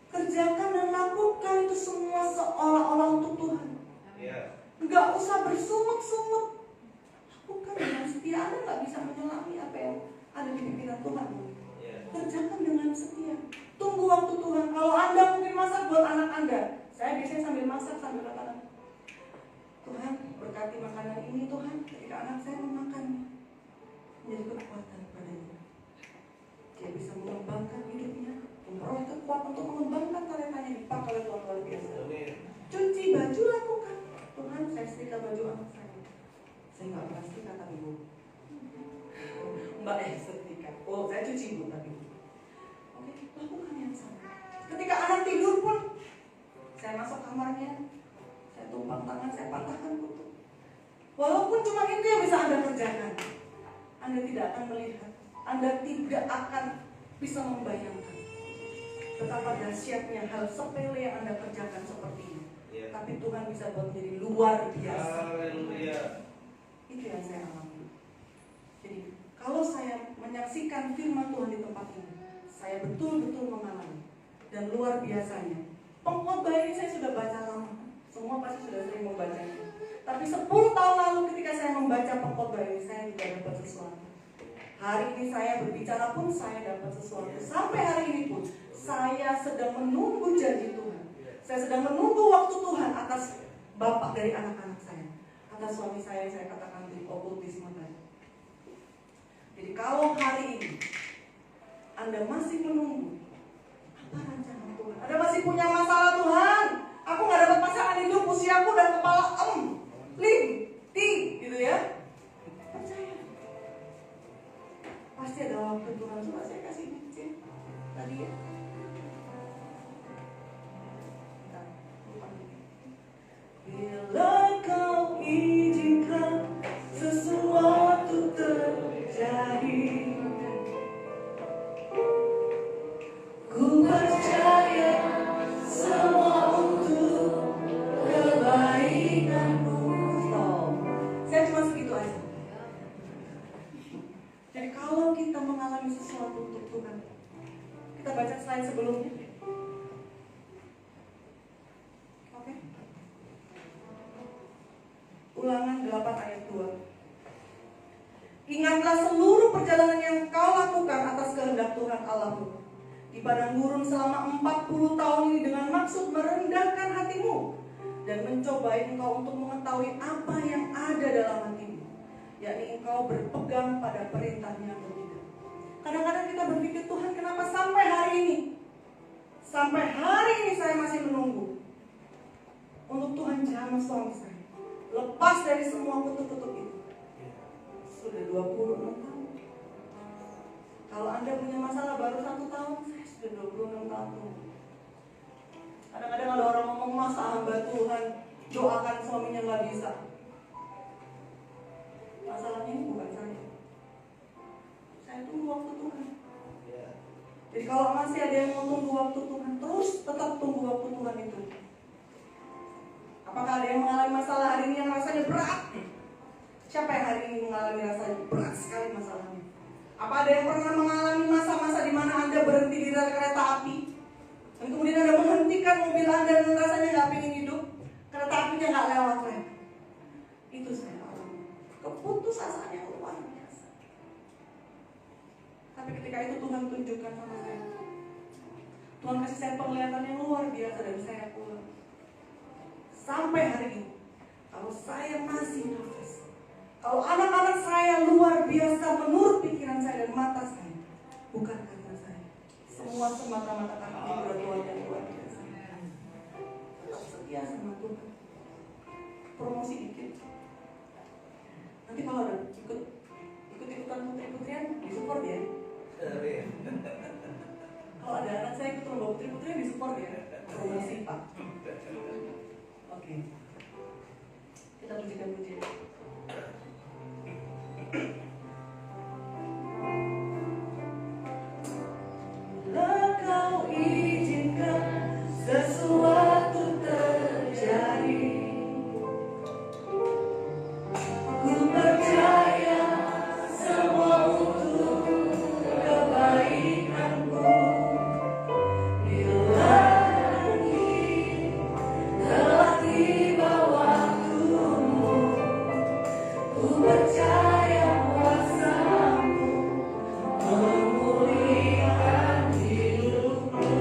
S3: Kerjakan dan lakukan itu semua seolah-olah untuk Tuhan. Nggak usah bersungut-sungut. Lakukan dengan setia. Anda nggak bisa menyelami apa yang ada di pikiran Tuhan. Kerjakan dengan setia. Tunggu waktu Tuhan. Kalau Anda mungkin masak buat anak Anda, saya biasanya sambil masak sambil katakan, Tuhan berkati makanan ini Tuhan, ketika anak saya memakannya menjadi kekuatan padanya. Dia bisa mengembangkan hidupnya, memperoleh kekuatan untuk mengembangkan talentanya, dipakai oleh Tuhan luar biasa. Cuci baju lakukan. Tuhan, saya setrika baju anak saya. Saya nggak pernah setrika tapi Bu. Mbak setrika. Oh, saya cuci Bu tapi. Oke, lakukan yang sama. Ketika anak tidur pun, saya masuk kamarnya, saya tumpang tangan, saya patahkan kutu. Walaupun cuma itu yang bisa Anda kerjakan, Anda tidak akan melihat, Anda tidak akan bisa membayangkan betapa dahsyatnya hal sepele yang Anda kerjakan seperti ini. Tapi Tuhan bisa buat menjadi luar biasa. Itu yang saya alami. Jadi kalau saya menyaksikan firman Tuhan di tempat ini, saya betul-betul mengalami. Dan luar biasanya, pengkhotbah ini saya sudah baca lama. Semua pasti sudah sering membacanya. Tapi 10 tahun lalu ketika saya membaca pengkhotbah ini, saya juga dapat sesuatu. Hari ini saya berbicara pun saya dapat sesuatu. Sampai hari ini pun saya sedang menunggu janji Tuhan. Saya sedang menunggu waktu Tuhan atas bapak dari anak-anak saya, atas suami saya yang saya katakan di okultisme tadi. Jadi kalau hari ini Anda masih menunggu apa rencana Tuhan, Anda masih punya masalah, Tuhan, aku gak dapat pasangan hidup, usiaku dan kepala gitu ya. Percaya, pasti ada waktu Tuhan. Coba saya kasih bukti tadi ya. Bila kau izinkan sesuatu terjadi, ku percaya semua untuk kebaikanmu. Saya cuma segitu aja. Jadi kalau kita mengalami sesuatu untuk Tuhan, kita baca slide sebelumnya. Oke? Allahmu di padang gurun selama 40 tahun ini dengan maksud merendahkan hatimu dan mencobai engkau untuk mengetahui apa yang ada dalam hatimu, yakni engkau berpegang pada perintahnya atau tidak. Kadang-kadang kita berpikir, Tuhan kenapa sampai hari ini? Sampai hari ini saya masih menunggu untuk Tuhan jamah suami saya lepas dari semua kutuk-kutuk itu. Sudah 26 tahun. Kalau Anda punya masalah baru 1 tahun, saya sudah 26 tahun. Kadang-kadang ada orang ngomong, masa hamba Tuhan doakan suaminya nggak bisa. Masalahnya ini bukan saya. Saya tunggu waktu Tuhan. Jadi kalau masih ada yang mau tunggu waktu Tuhan, terus tetap tunggu waktu Tuhan itu. Apakah ada yang mengalami masalah hari ini yang rasanya berat? Siapa yang hari ini mengalami rasanya berat sekali masalahnya? Apa ada yang pernah mengalami masa-masa di mana Anda berhenti di rel kereta api dan kemudian Anda menghentikan mobil Anda dan rasanya nggak ingin hidup? Kereta apinya nggak lewat lagi. Itu saya alami. Keputusasaan yang luar biasa. Tapi ketika itu Tuhan tunjukkan sama saya. Tuhan kasih saya penglihatan yang luar biasa dan saya pulang. Sampai hari ini, kalau saya masih nafas, kalau anak-anak saya luar biasa menurut pikiran saya dan mata saya, bukan karena saya. Semua semata-mata karena anugerah Tuhan yang luar biasa. Tetap setia sama Tuhan. Promosi dikit. Nanti kalau ada ikut-ikutan putri-putrian, disupport ya. Kalau ada anak saya ikut lomba putri-putrian, disupport ya. Promosi Pak. Oke. Kita pujikan pujian. Kau izinkan sesuatu terjadi. Ku percaya semua untuk kebaikanku. Bila telah tiba waktumu, ku percaya kuasa-Mu memulihkan hidupku.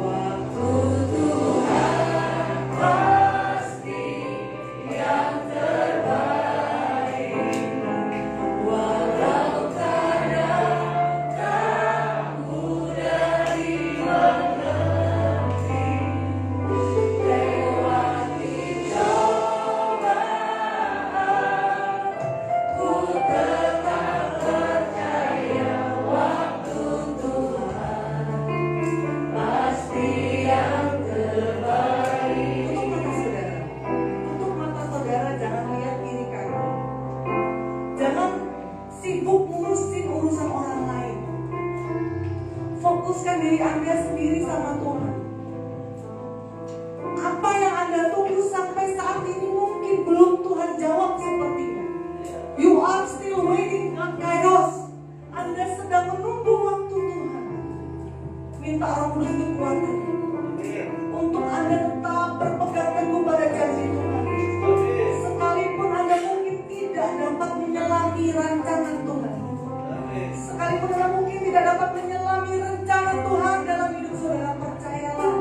S3: Waktu Tuhan pasti yang terbaik, walau kadang kamu dari mengerti. Lewati cobaan, ku tetap percaya waktu Tuhan pasti yang terbaik. Tutup mata saudara, jangan lihat kiri kanan. Jangan sibuk ngurusin urusan orang lain. Fokuskan diri Anda sendiri sama Tuhan. Apa yang Anda tunggu sampai saat ini mungkin belum Tuhan jawab sepertinya. You are still waiting on Kairos. Anda sedang menunggu waktu Tuhan. Minta Roh Kudus untuk kuatkan untuk Anda tetap berpegang teguh pada janji Tuhan. Sekalipun Anda mungkin tidak dapat menyelami rancangan Tuhan, sekalipun Anda mungkin tidak dapat menyelami rencana Tuhan dalam hidup saudara, percayalah,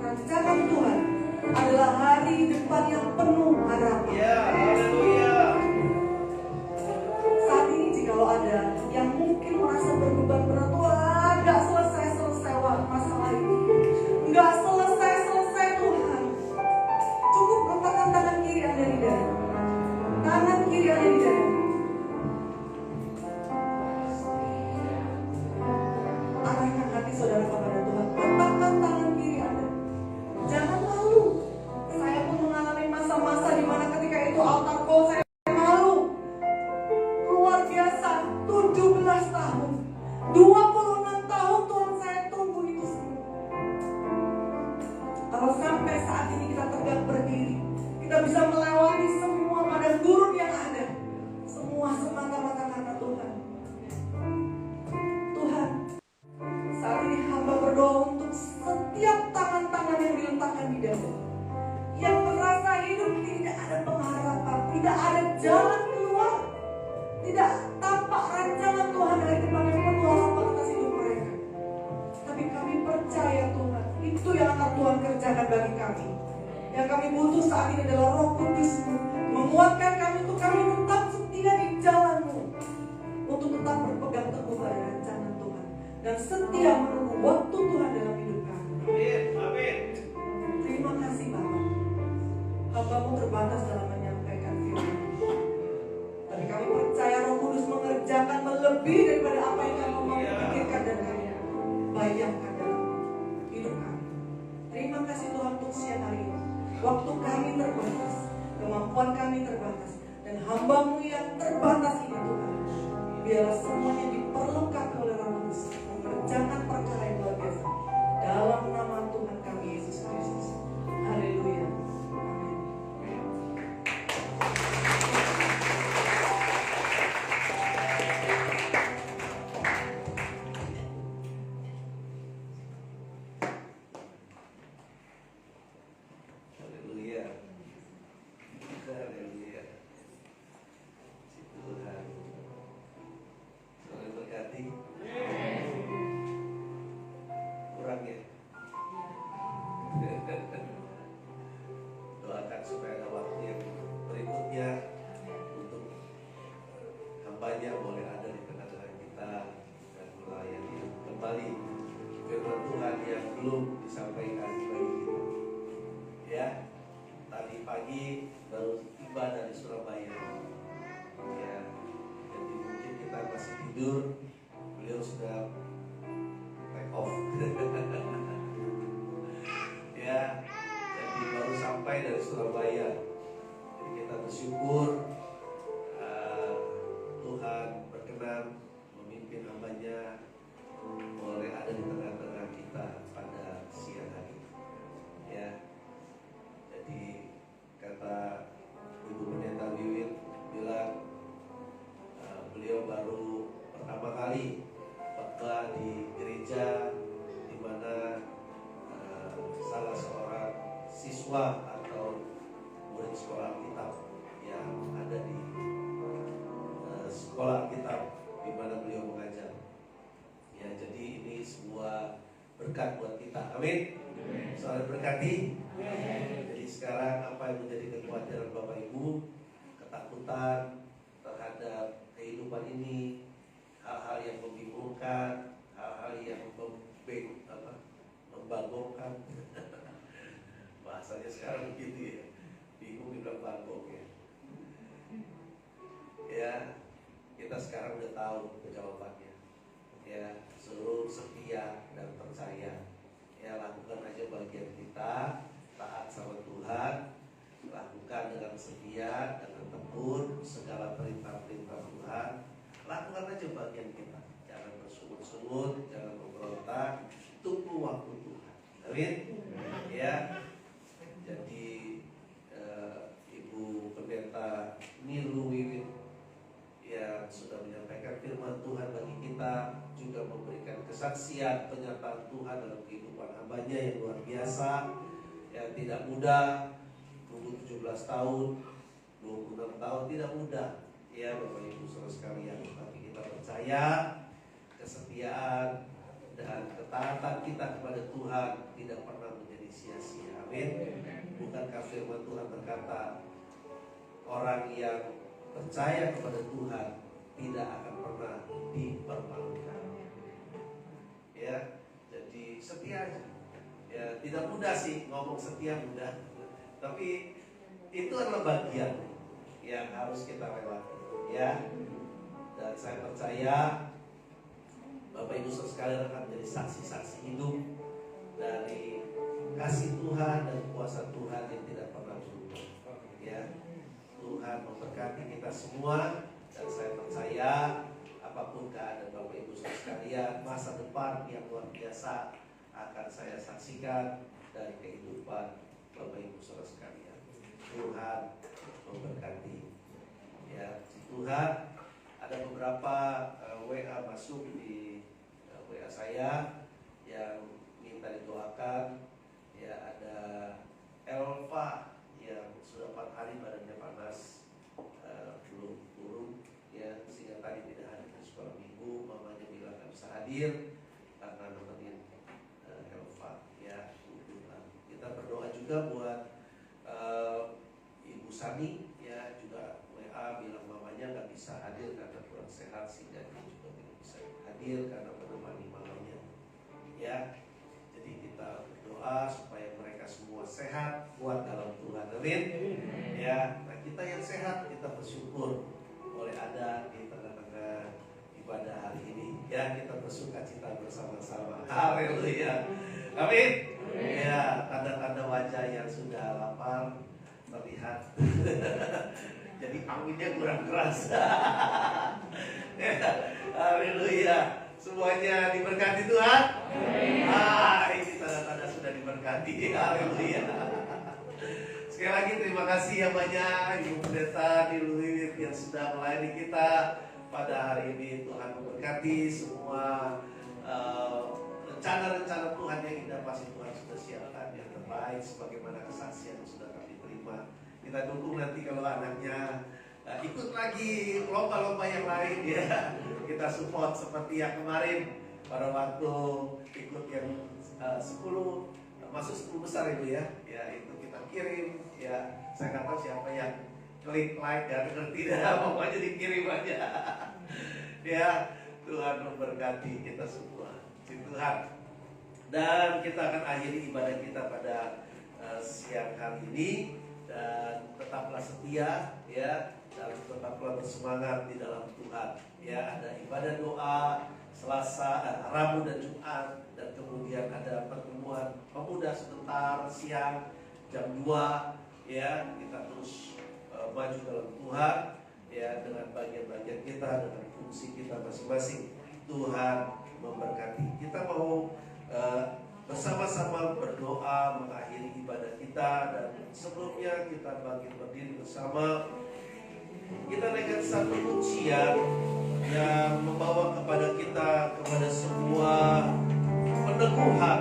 S3: rancangan Tuhan adalah hari depan yang penuh harapan. Saat ini jikalau ada yang mungkin merasa berbeban berat, wah gak selesai-selesai masalah ini, gak selesai-selesai Tuhan, cukup letakkan tangan kiri Anda di dada. Tangan kiri Anda di dada. Arahkan hati saudara kepada Tuhan. Letakkan tangan kiri Anda. Jangan malu. Saya pun mengalami masa-masa di mana ketika itu altar call saya malu. Luar biasa. 17 tahun. 26 tahun Tuhan saya tunggu itu semua. Kalau sampai saat ini kita tegak berdiri, kita bisa melewati semua padang gurun yang ada. Semua semata-mata karena Tuhan. Tuhan, saat ini hamba berdoa untuk setiap tangan-tangan yang diletakkan di dada, yang merasa hidup tidak ada pengharapan, tidak ada jalan keluar, tidak tampak rancangan Tuhan itu yang akan Tuhan kerjakan bagi kami. Yang kami butuh saat ini adalah Roh Kudus-Mu menguatkan kami untuk kami tetap setia di jalan-Mu, untuk tetap berpegang teguh pada rancangan Tuhan dan setia menunggu waktu Tuhan dalam hidup kami.
S2: Amin.
S3: Terima kasih Bapak. Hamba-Mu terbatas dalam menyampaikan firman. Tapi kami percaya Roh Kudus mengerjakan melebihi daripada apa yang kami mau pikirkan dan kami bayangkan dalam hidup kami. Terima kasih Tuhan untuk siang hari ini. Waktu kami terbatas, kemampuan kami terbatas, dan hamba-Mu yang terbatas ini Tuhan, biarlah semuanya diperlengkapi oleh Roh Kudus mengerjakan perkara yang luar biasa dalam nama Tuhan kami Yesus Kristus. Haleluya. Amin.
S2: Haleluya. Haleluya. Si Tuhan. Selalu berkati. Kurang ya. Doakan supaya ada waktu yang berikutnya untuk hambanya boleh ada di tengah-tengah kita dan melayani kembali firman Tuhan yang belum disampaikan bagi kita. Ya, tadi pagi baru tiba dari Surabaya. Ya, jadi mungkin kita masih tidur, beliau sudah take off. Ya, jadi baru sampai dari Surabaya. Jadi kita bersyukur Tuhan berkenan memimpin hambanya boleh ada di tengah-tengah kita pada siang hari. Ya, jadi kata Ibu Pendeta Wiwit bilang beliau baru pertama kali khotbah di gereja di mana salah seorang siswa atau murid sekolah Alkitab yang ada di sekolah Alkitab di mana beliau mengajar. Ya, jadi ini sebuah berkat buat kita. Amin. Soal berkati. Jadi sekarang apa yang menjadi kekhawatiran Bapak Ibu, ketakutan terhadap kehidupan ini, hal-hal yang membingungkan, hal-hal yang membagongkan. Bahasanya sekarang begitu ya, bingung dibilang bagong ya. Ya, kita sekarang udah tahu jawabannya. Ya, suruh setia dan percaya. Ya, lakukan aja bagian kita, taat sama Tuhan, lakukan dengan setia, dengan tekun segala perintah-perintah Tuhan. Lakukan aja bagian kita. Jangan bersungut-sungut, jangan memberontak. Tunggu waktu Tuhan. Amin. Ya. Jadi Ibu Pendeta Nilu Wiwit yang sudah menyampaikan firman Tuhan bagi kita, juga memberikan kesaksian penyertaan Tuhan dalam kehidupan hambanya yang luar biasa, yang tidak mudah, umur 17 tahun, 26 tahun, tidak mudah. Ya Bapak Ibu saudara sekalian, tapi kita percaya kesetiaan dan ketaatan kita kepada Tuhan tidak pernah menjadi sia-sia. Amin. Bukankah firman Tuhan berkata, orang yang percaya kepada Tuhan tidak akan pernah dipermalukan. Ya, jadi setia aja. Ya, tidak mudah sih ngomong setia mudah, tapi itu adalah bagian yang harus kita lewati. Ya, dan saya percaya Bapak Ibu saudara sekalian akan menjadi saksi-saksi hidup dari kasih Tuhan dan kuasa Tuhan yang tidak pernah berubah. Ya, Tuhan memberkati kita semua, dan saya percaya apapun keadaan Bapak Ibu saudara sekalian, masa depan yang luar biasa akan saya saksikan dari kehidupan Bapak Ibu saudara sekalian. Tuhan memberkati. Ya, Tuhan, ada beberapa WA masuk di WA saya yang minta didoakan. Ya, ada Elva yang sudah 4 hari badannya panas, belum turun, ya, sehingga tadi tidak hadir di sekolah minggu. Mamanya bilang nggak bisa hadir karena nemenin Elva. Ya,
S4: juga buat Ibu Sani ya, juga WA bilang mamanya nggak bisa hadir karena kurang sehat, sehingga dia juga tidak bisa hadir karena menemani mamanya ya. Jadi kita berdoa supaya mereka semua sehat, kuat dalam Tuhan, amin ya. Nah, kita yang sehat kita bersyukur boleh ada di tengah-tengah ibadah hari ini ya, kita bersuka cita bersama-sama, haleluya, amin ya. Tanda-tanda wajah yang sudah lapar terlihat. Jadi anginnya kurang keras. Ya, haleluya. Semuanya diberkati Tuhan. Ini tanda-tanda sudah diberkati. Haleluya. Sekali lagi terima kasih ya banyak Ibu Pendeta di Luwit yang sudah melayani kita pada hari ini. Tuhan memberkati semua rencana-rencana Tuhan yang indah, pasti Tuhan sudah siapkan yang terbaik sebagaimana kesaksian yang sudah kami terima. Kita dukung nanti kalau anaknya ikut lagi lomba-lomba yang lain ya, kita support seperti yang kemarin pada waktu ikut yang 10 masuk 10 besar itu ya, itu kita kirim ya. Saya nggak tahu siapa yang klik like dan ngerti dah, pokoknya dikirim aja. Ya, Tuhan memberkati kita semua, puji Tuhan. Dan kita akan akhiri ibadah kita pada siang hari ini. Dan tetaplah setia ya, dan tetaplah bersemangat di dalam Tuhan ya. Ada ibadah doa Selasa, Rabu dan Jumat, dan kemudian ada pertemuan pemuda sebentar siang jam 2 ya. Kita terus maju dalam Tuhan ya, dengan bagian-bagian kita, dengan fungsi kita masing-masing. Tuhan memberkati. Kita mau bersama-sama berdoa mengakhiri ibadah kita, dan sebelumnya kita berdiri bersama. Kita naikkan satu pujian yang membawa kepada kita, kepada semua peneguhan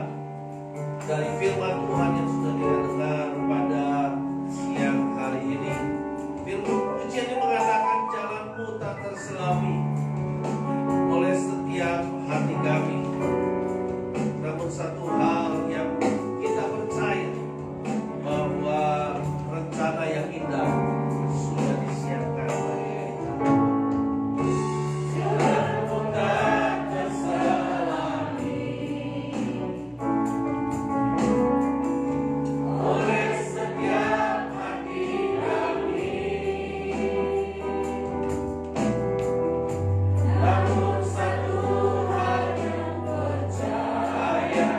S4: dari firman Tuhan yang sudah kita dengar pada siang hari ini. Firman pujian yang mengatakan, jalanmu tak terselawi oleh setiap hati kami. Namun satu hal yang kita percaya, bahwa rencana yang indah sudah disiapkan bagi kita. Jalanmu tak terselawi oleh setiap hati kami. Namun satu hal yang percaya,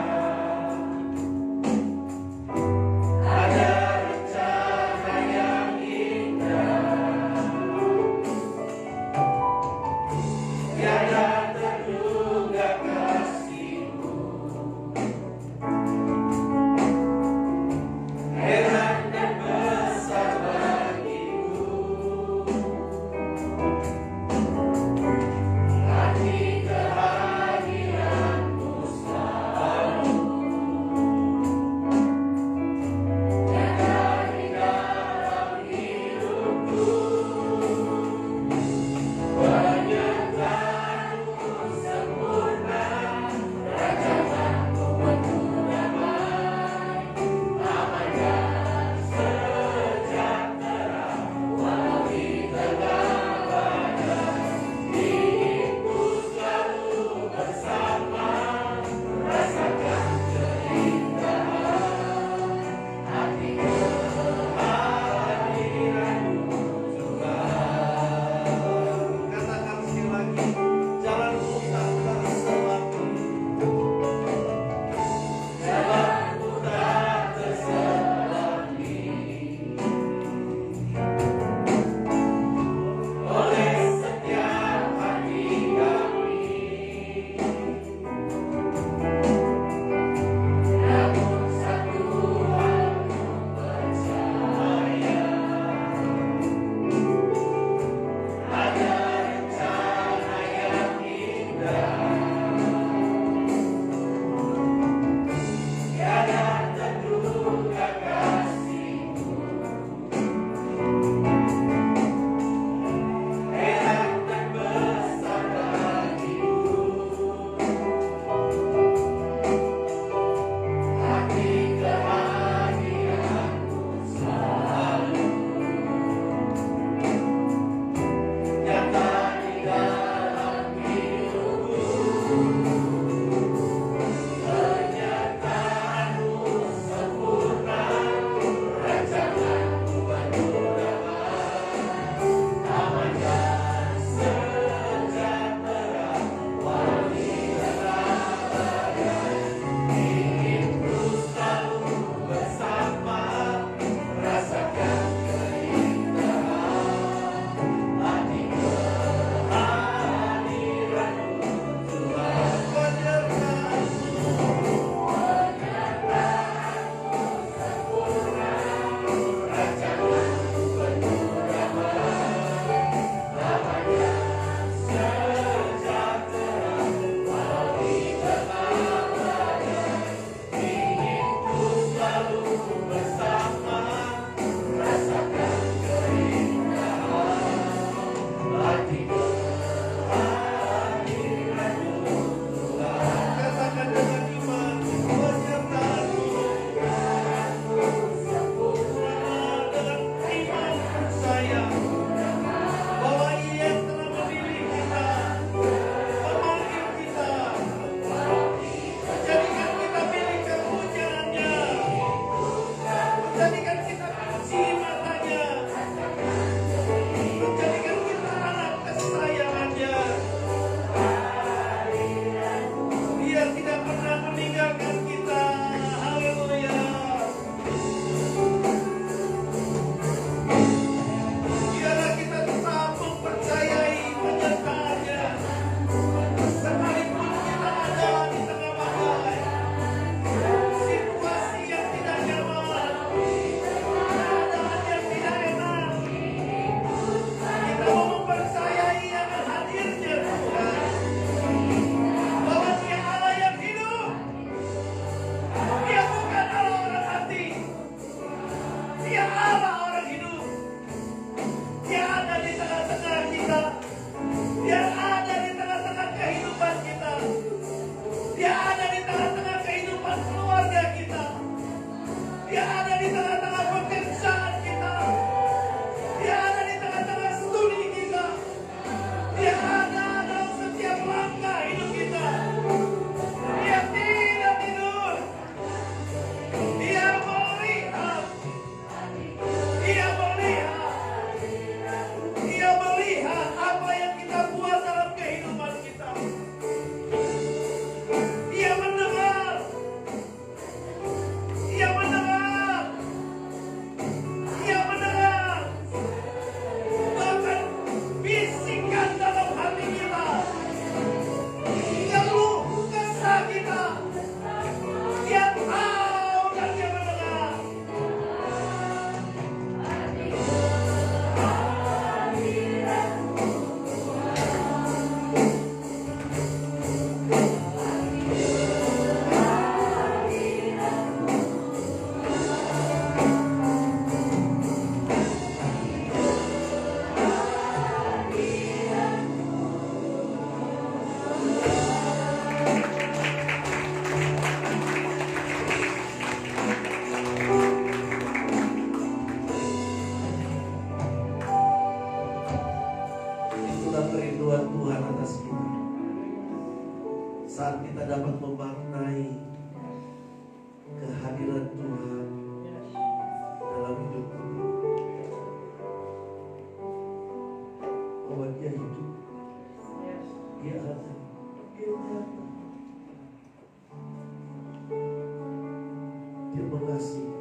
S4: Dia mengasihi.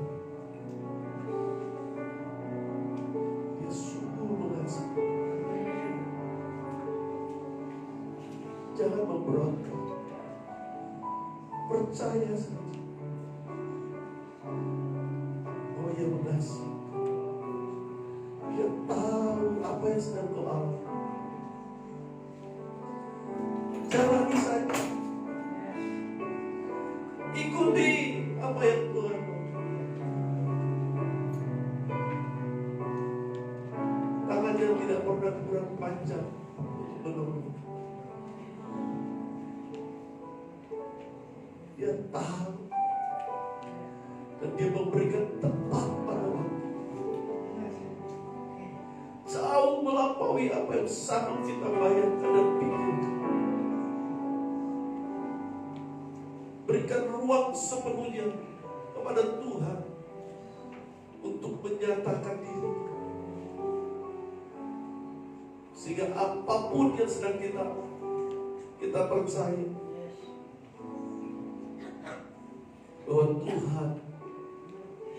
S4: Dia sungguh mengasihi. Jangan memberontak. Percaya saja. Oh, Dia mengasihi. Dia tahu apa yang sedang kau alami. Jalani saja. Ikuti apa yang Tuhan mau. Tangannya tidak pernah kurang panjang untuk menolong. Dia tahu dan Dia memberikan tepat pada waktu. Jauh melampaui apa yang sanggup kita bayangkan dan pikirkan. Berikan ruang sepenuhnya kepada Tuhan untuk menyatakan diri. Sehingga apapun yang sedang kita percaya bahwa Tuhan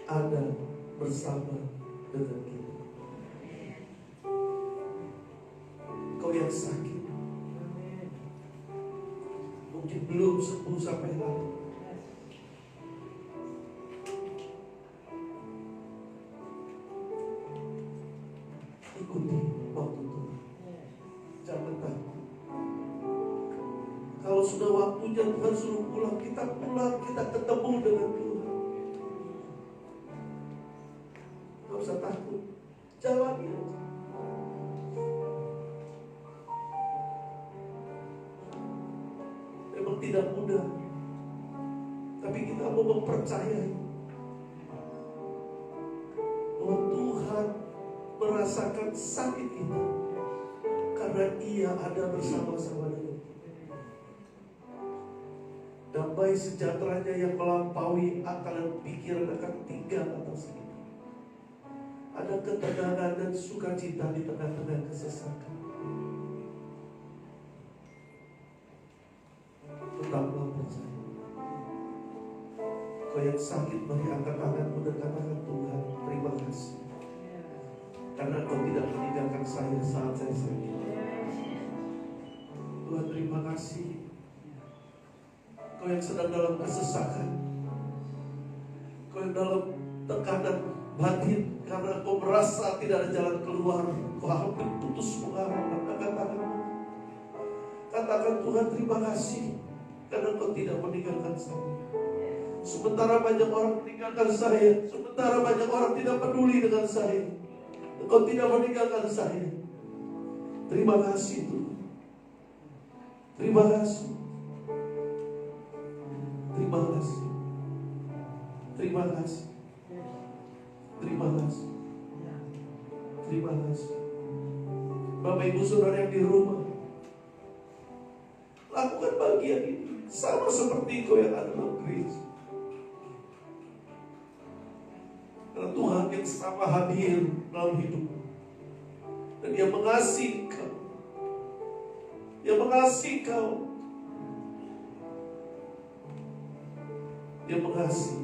S4: ada bersama dengan kita. Kau yang sakit, mungkin belum sembuh sampai hari. Ikuti waktu Tuhan. Jangan takut. Kalau sudah waktunya Tuhan suruh pulang, kita ketemu dengan Tuhan. Gak usah takut. Jalani aja. Memang tidak mudah, tapi kita mau mempercayai bahwa Tuhan merasakan sakit kita karena Ia ada bersama-sama dengan kita. Damai sejahteranya yang melampaui akal dan pikiran akan tinggal atas kita. Ada ketenangan dan sukacita di tengah-tengah kesesakan. Tetaplah percaya. Kau yang sakit, mari angkat tanganmu dan katakan, Tuhan, terima kasih karena Kau tidak meninggalkan saya saat saya sakit. Tuhan, terima kasih. Kau yang sedang dalam kesesakan, Kau yang dalam tekanan batin karena Kau merasa tidak ada jalan keluar, Kau hampir putus mengarah. Angkat tanganmu, katakan, Tuhan, terima kasih karena Kau tidak meninggalkan saya. Sementara banyak orang meninggalkan saya, sementara banyak orang tidak peduli dengan saya, Kau tidak meninggalkan saya. Terima kasih Tuhan. Terima kasih. Terima kasih. Terima kasih. Terima kasih. Terima kasih. Bapak Ibu Saudara yang di rumah, lakukan bagian ini sama seperti Kau yang ada dalam gereja. Karena Tuhan yang sama hadir dalam hidupmu, dan Dia mengasihi kau. Dia mengasihi kau. Dia mengasihi.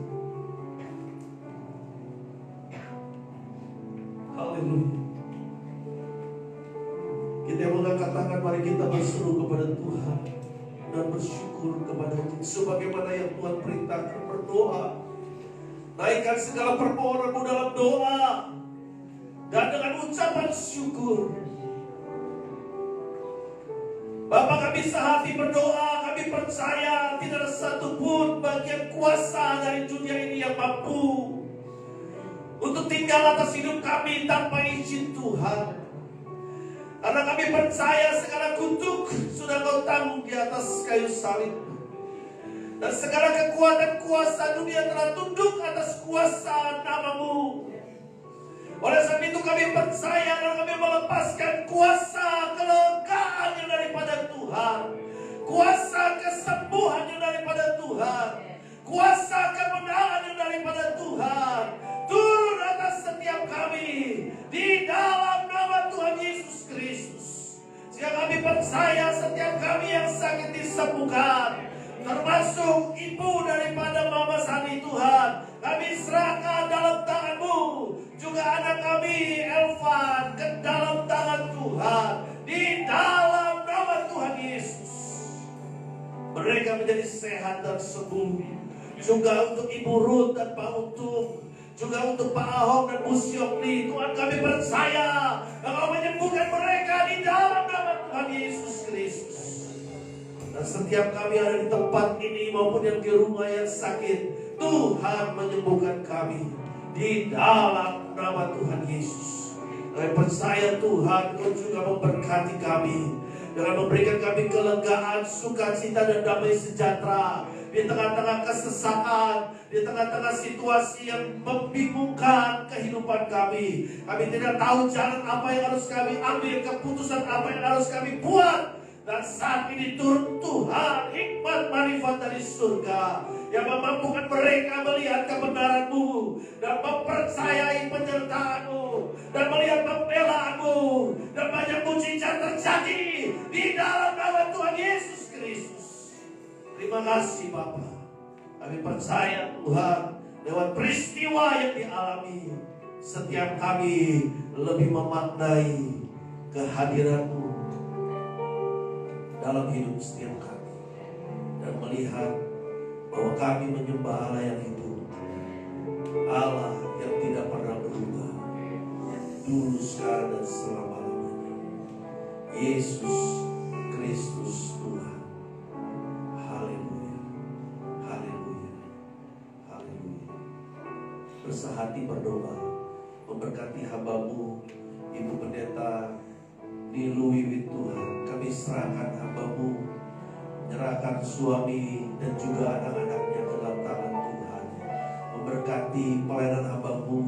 S4: Haleluya. Kita yang mengangkat tangan, mari kita berseru kepada Tuhan dan bersyukur kepada-Nya sebagaimana yang Tuhan perintahkan. Berdoa, naikkan segala permohonanmu dalam doa dan dengan ucapan syukur. Bapa, kami sehati berdoa, kami percaya tidak ada satupun bagian kuasa dari dunia ini yang mampu untuk tinggal atas hidup kami tanpa izin Tuhan. Karena kami percaya segala kutuk sudah Kau tanggung di atas kayu salib. Dan segala kekuatan kuasa dunia telah tunduk atas kuasa nama-Mu. Oleh sebab itu kami percaya dan kami melepaskan kuasa kelegaan yang daripada Tuhan, kuasa kesembuhan yang daripada Tuhan, kuasa kemenangan yang daripada Tuhan turun atas setiap kami di dalam nama Tuhan Yesus Kristus. Sehingga kami percaya setiap kami yang sakit disembuhkan, termasuk ibu daripada Mama Sani Tuhan. Kami anak kami Elvan ke dalam tangan Tuhan, di dalam nama Tuhan Yesus. Mereka menjadi sehat dan sembuh. Juga untuk Ibu Ruth dan Pak Untung, juga untuk Pak Ahok dan Bu Syokli, Tuhan kami percaya Engkau menyembuhkan mereka di dalam nama Tuhan Yesus Kristus. Dan setiap kami ada di tempat ini maupun yang di rumah yang sakit, Tuhan menyembuhkan kami di dalam nama Tuhan Yesus. Kami percaya Tuhan Kau juga memberkati kami dengan memberikan kami kelegaan, sukacita dan damai sejahtera di tengah-tengah kesesakan, di tengah-tengah situasi yang membingungkan kehidupan kami. Kami tidak tahu jalan apa yang harus kami ambil, keputusan apa yang harus kami buat. Dan saat ini turun Tuhan hikmat marifat dari surga yang memampukan mereka melihat kebenaran-Mu dan mempercayai penyertaan-Mu dan melihat pembelaanmu, dan banyak mujizat terjadi di dalam nama Tuhan Yesus Kristus. Terima kasih Bapa. Kami percaya Tuhan lewat peristiwa yang dialami, setiap kami lebih memaknai kehadiran-Mu dalam hidup setiap kami, dan melihat bahwa kami menyembah Allah yang hidup, Allah yang tidak pernah berubah, dulu, sekarang, dan selama-lamanya. Yesus Kristus Tuhan. Haleluya, haleluya, haleluya. Bersehati berdoa, memberkati hamba-Mu Ibu Pendeta Nilu Wiwit. Tuhan, kami serahkan hamba-Mu, menyerahkan suami dan juga anak-anaknya ke dalam tangan Tuhan. Memberkati pelayanan hamba-Mu,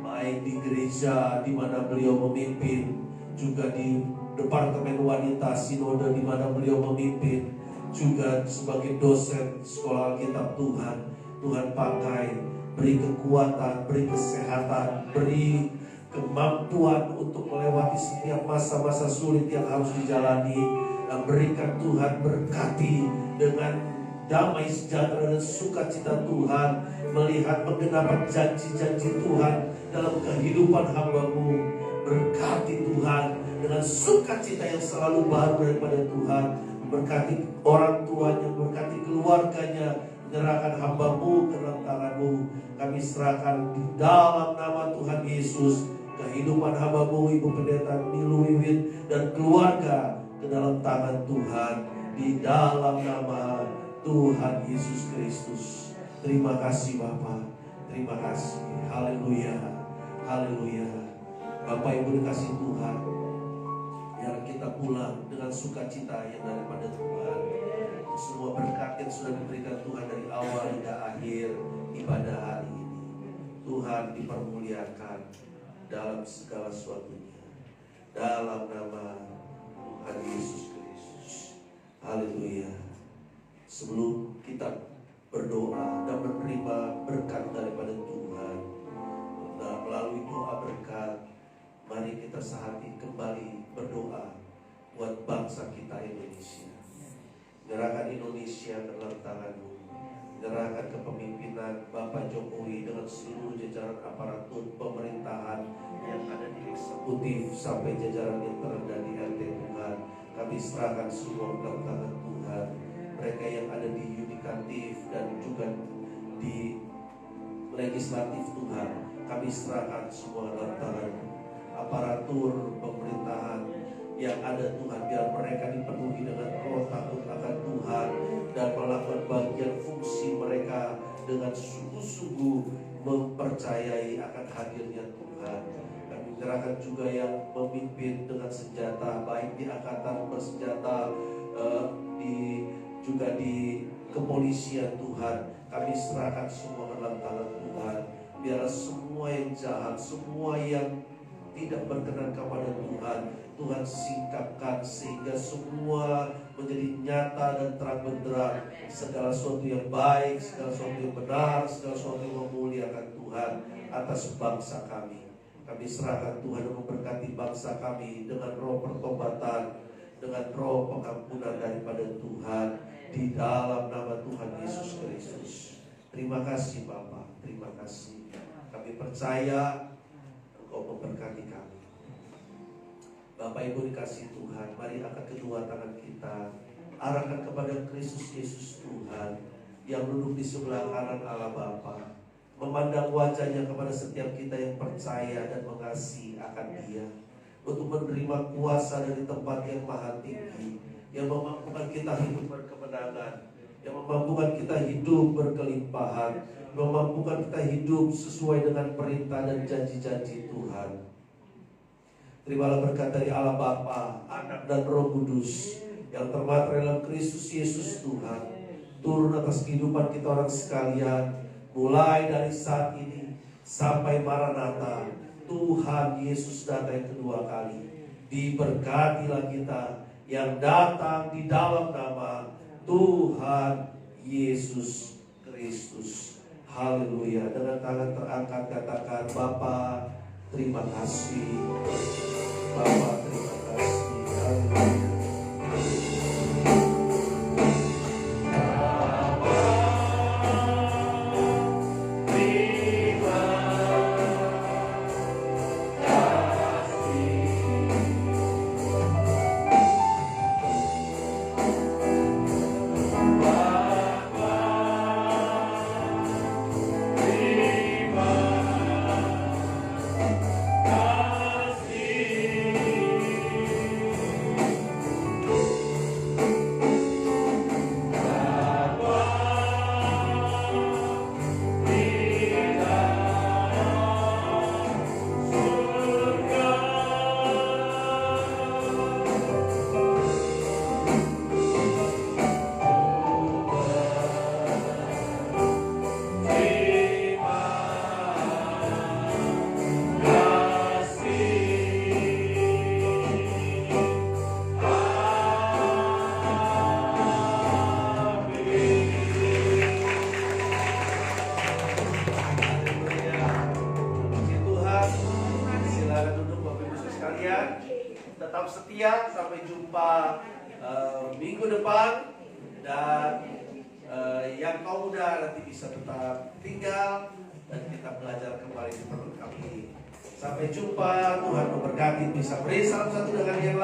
S4: baik di gereja di mana beliau memimpin, juga di Departemen Wanita Sinode di mana beliau memimpin, juga sebagai dosen sekolah Alkitab Tuhan. Tuhan pakai, beri kekuatan, beri kesehatan, beri kemampuan untuk melewati setiap masa-masa sulit yang harus dijalani. Dan berikan Tuhan, berkati dengan damai sejahtera dan sukacita Tuhan, melihat penggenapan janji-janji Tuhan dalam kehidupan hamba-Mu. Berkati Tuhan dengan sukacita yang selalu baru daripada Tuhan. Berkati orang tuanya, berkati keluarganya, menyerahkan hamba-Mu ke dalam tangan-Mu. Kami serahkan di dalam nama Tuhan Yesus kehidupan hamba-Mu Ibu Pendeta Nilu Wiwit dan keluarga ke dalam tangan Tuhan, di dalam nama Tuhan Yesus Kristus. Terima kasih Bapa, terima kasih. Haleluya, haleluya. Bapak Ibu dikasih Tuhan, biar kita pulang dengan sukacita yang daripada Tuhan. Semua berkat yang sudah diberikan Tuhan dari awal hingga akhir ibadah hari ini, Tuhan dipermuliakan dalam segala sesuatunya, dalam nama Tuhan Yesus Kristus. Haleluya. Sebelum kita berdoa dan menerima berkat daripada Tuhan, melalui doa berkat, mari kita sehati kembali berdoa buat bangsa kita Indonesia. Menyerahkan Indonesia ke dalam tangan-Mu, menyerahkan kepemimpinan Bapak Jokowi dengan seluruh jajaran aparatur pemerintahan yang ada di eksekutif sampai jajaran yang terendah di RT. Tuhan, kami serahkan semua ke dalam tangan Tuhan. Mereka yang ada di yudikatif dan juga di legislatif Tuhan, kami serahkan semua ke dalam tangan aparatur pemerintahan yang ada Tuhan, biar mereka dipenuhi dengan roh takut akan Tuhan dan melakukan bagian fungsi mereka dengan sungguh-sungguh mempercayai akan hadirnya Tuhan. Kami menyerahkan juga yang memimpin dengan senjata, baik di angkatan bersenjata, juga di kepolisian Tuhan. Kami serahkan semua ke dalam tangan Tuhan. Biarlah semua yang jahat, semua yang tidak berkenan kepada Tuhan, Tuhan singkapkan sehingga semua menjadi nyata dan terang benderang. Segala sesuatu yang baik, segala sesuatu yang benar, segala sesuatu yang memuliakan Tuhan atas bangsa kami. Kami serahkan Tuhan dan memberkati bangsa kami dengan roh pertobatan, dengan roh pengampunan daripada Tuhan, di dalam nama Tuhan Yesus Kristus. Terima kasih Bapa, terima kasih. Kami percaya Engkau memberkati kami. Bapak Ibu dikasih Tuhan, mari angkat kedua tangan kita, arahkan kepada Kristus Yesus Tuhan yang duduk di sebelah kanan Allah Bapa, memandang wajahnya kepada setiap kita yang percaya dan mengasihi akan Dia, untuk menerima kuasa dari tempat yang maha tinggi, yang memampukan kita hidup berkemenangan, yang memampukan kita hidup berkelimpahan, memampukan kita hidup sesuai dengan perintah dan janji-janji Tuhan. Terimalah berkat dari Allah Bapa, Anak dan Roh Kudus yang termaterai dalam Kristus Yesus Tuhan, turun atas kehidupan kita orang sekalian, mulai dari saat ini sampai Maranatha, Tuhan Yesus datang yang kedua kali. Diberkatilah kita yang datang di dalam nama Tuhan Yesus Kristus. Haleluya. Dengan tangan terangkat katakan, Bapa terima kasih. Bapa terima kasih. Haleluya. Tetap setia, sampai jumpa minggu depan. Dan yang kaum muda nanti bisa tetap tinggal dan kita belajar kembali seperti kami. Sampai jumpa, Tuhan memberkati. Bisa beri salam satu dengan yang lain.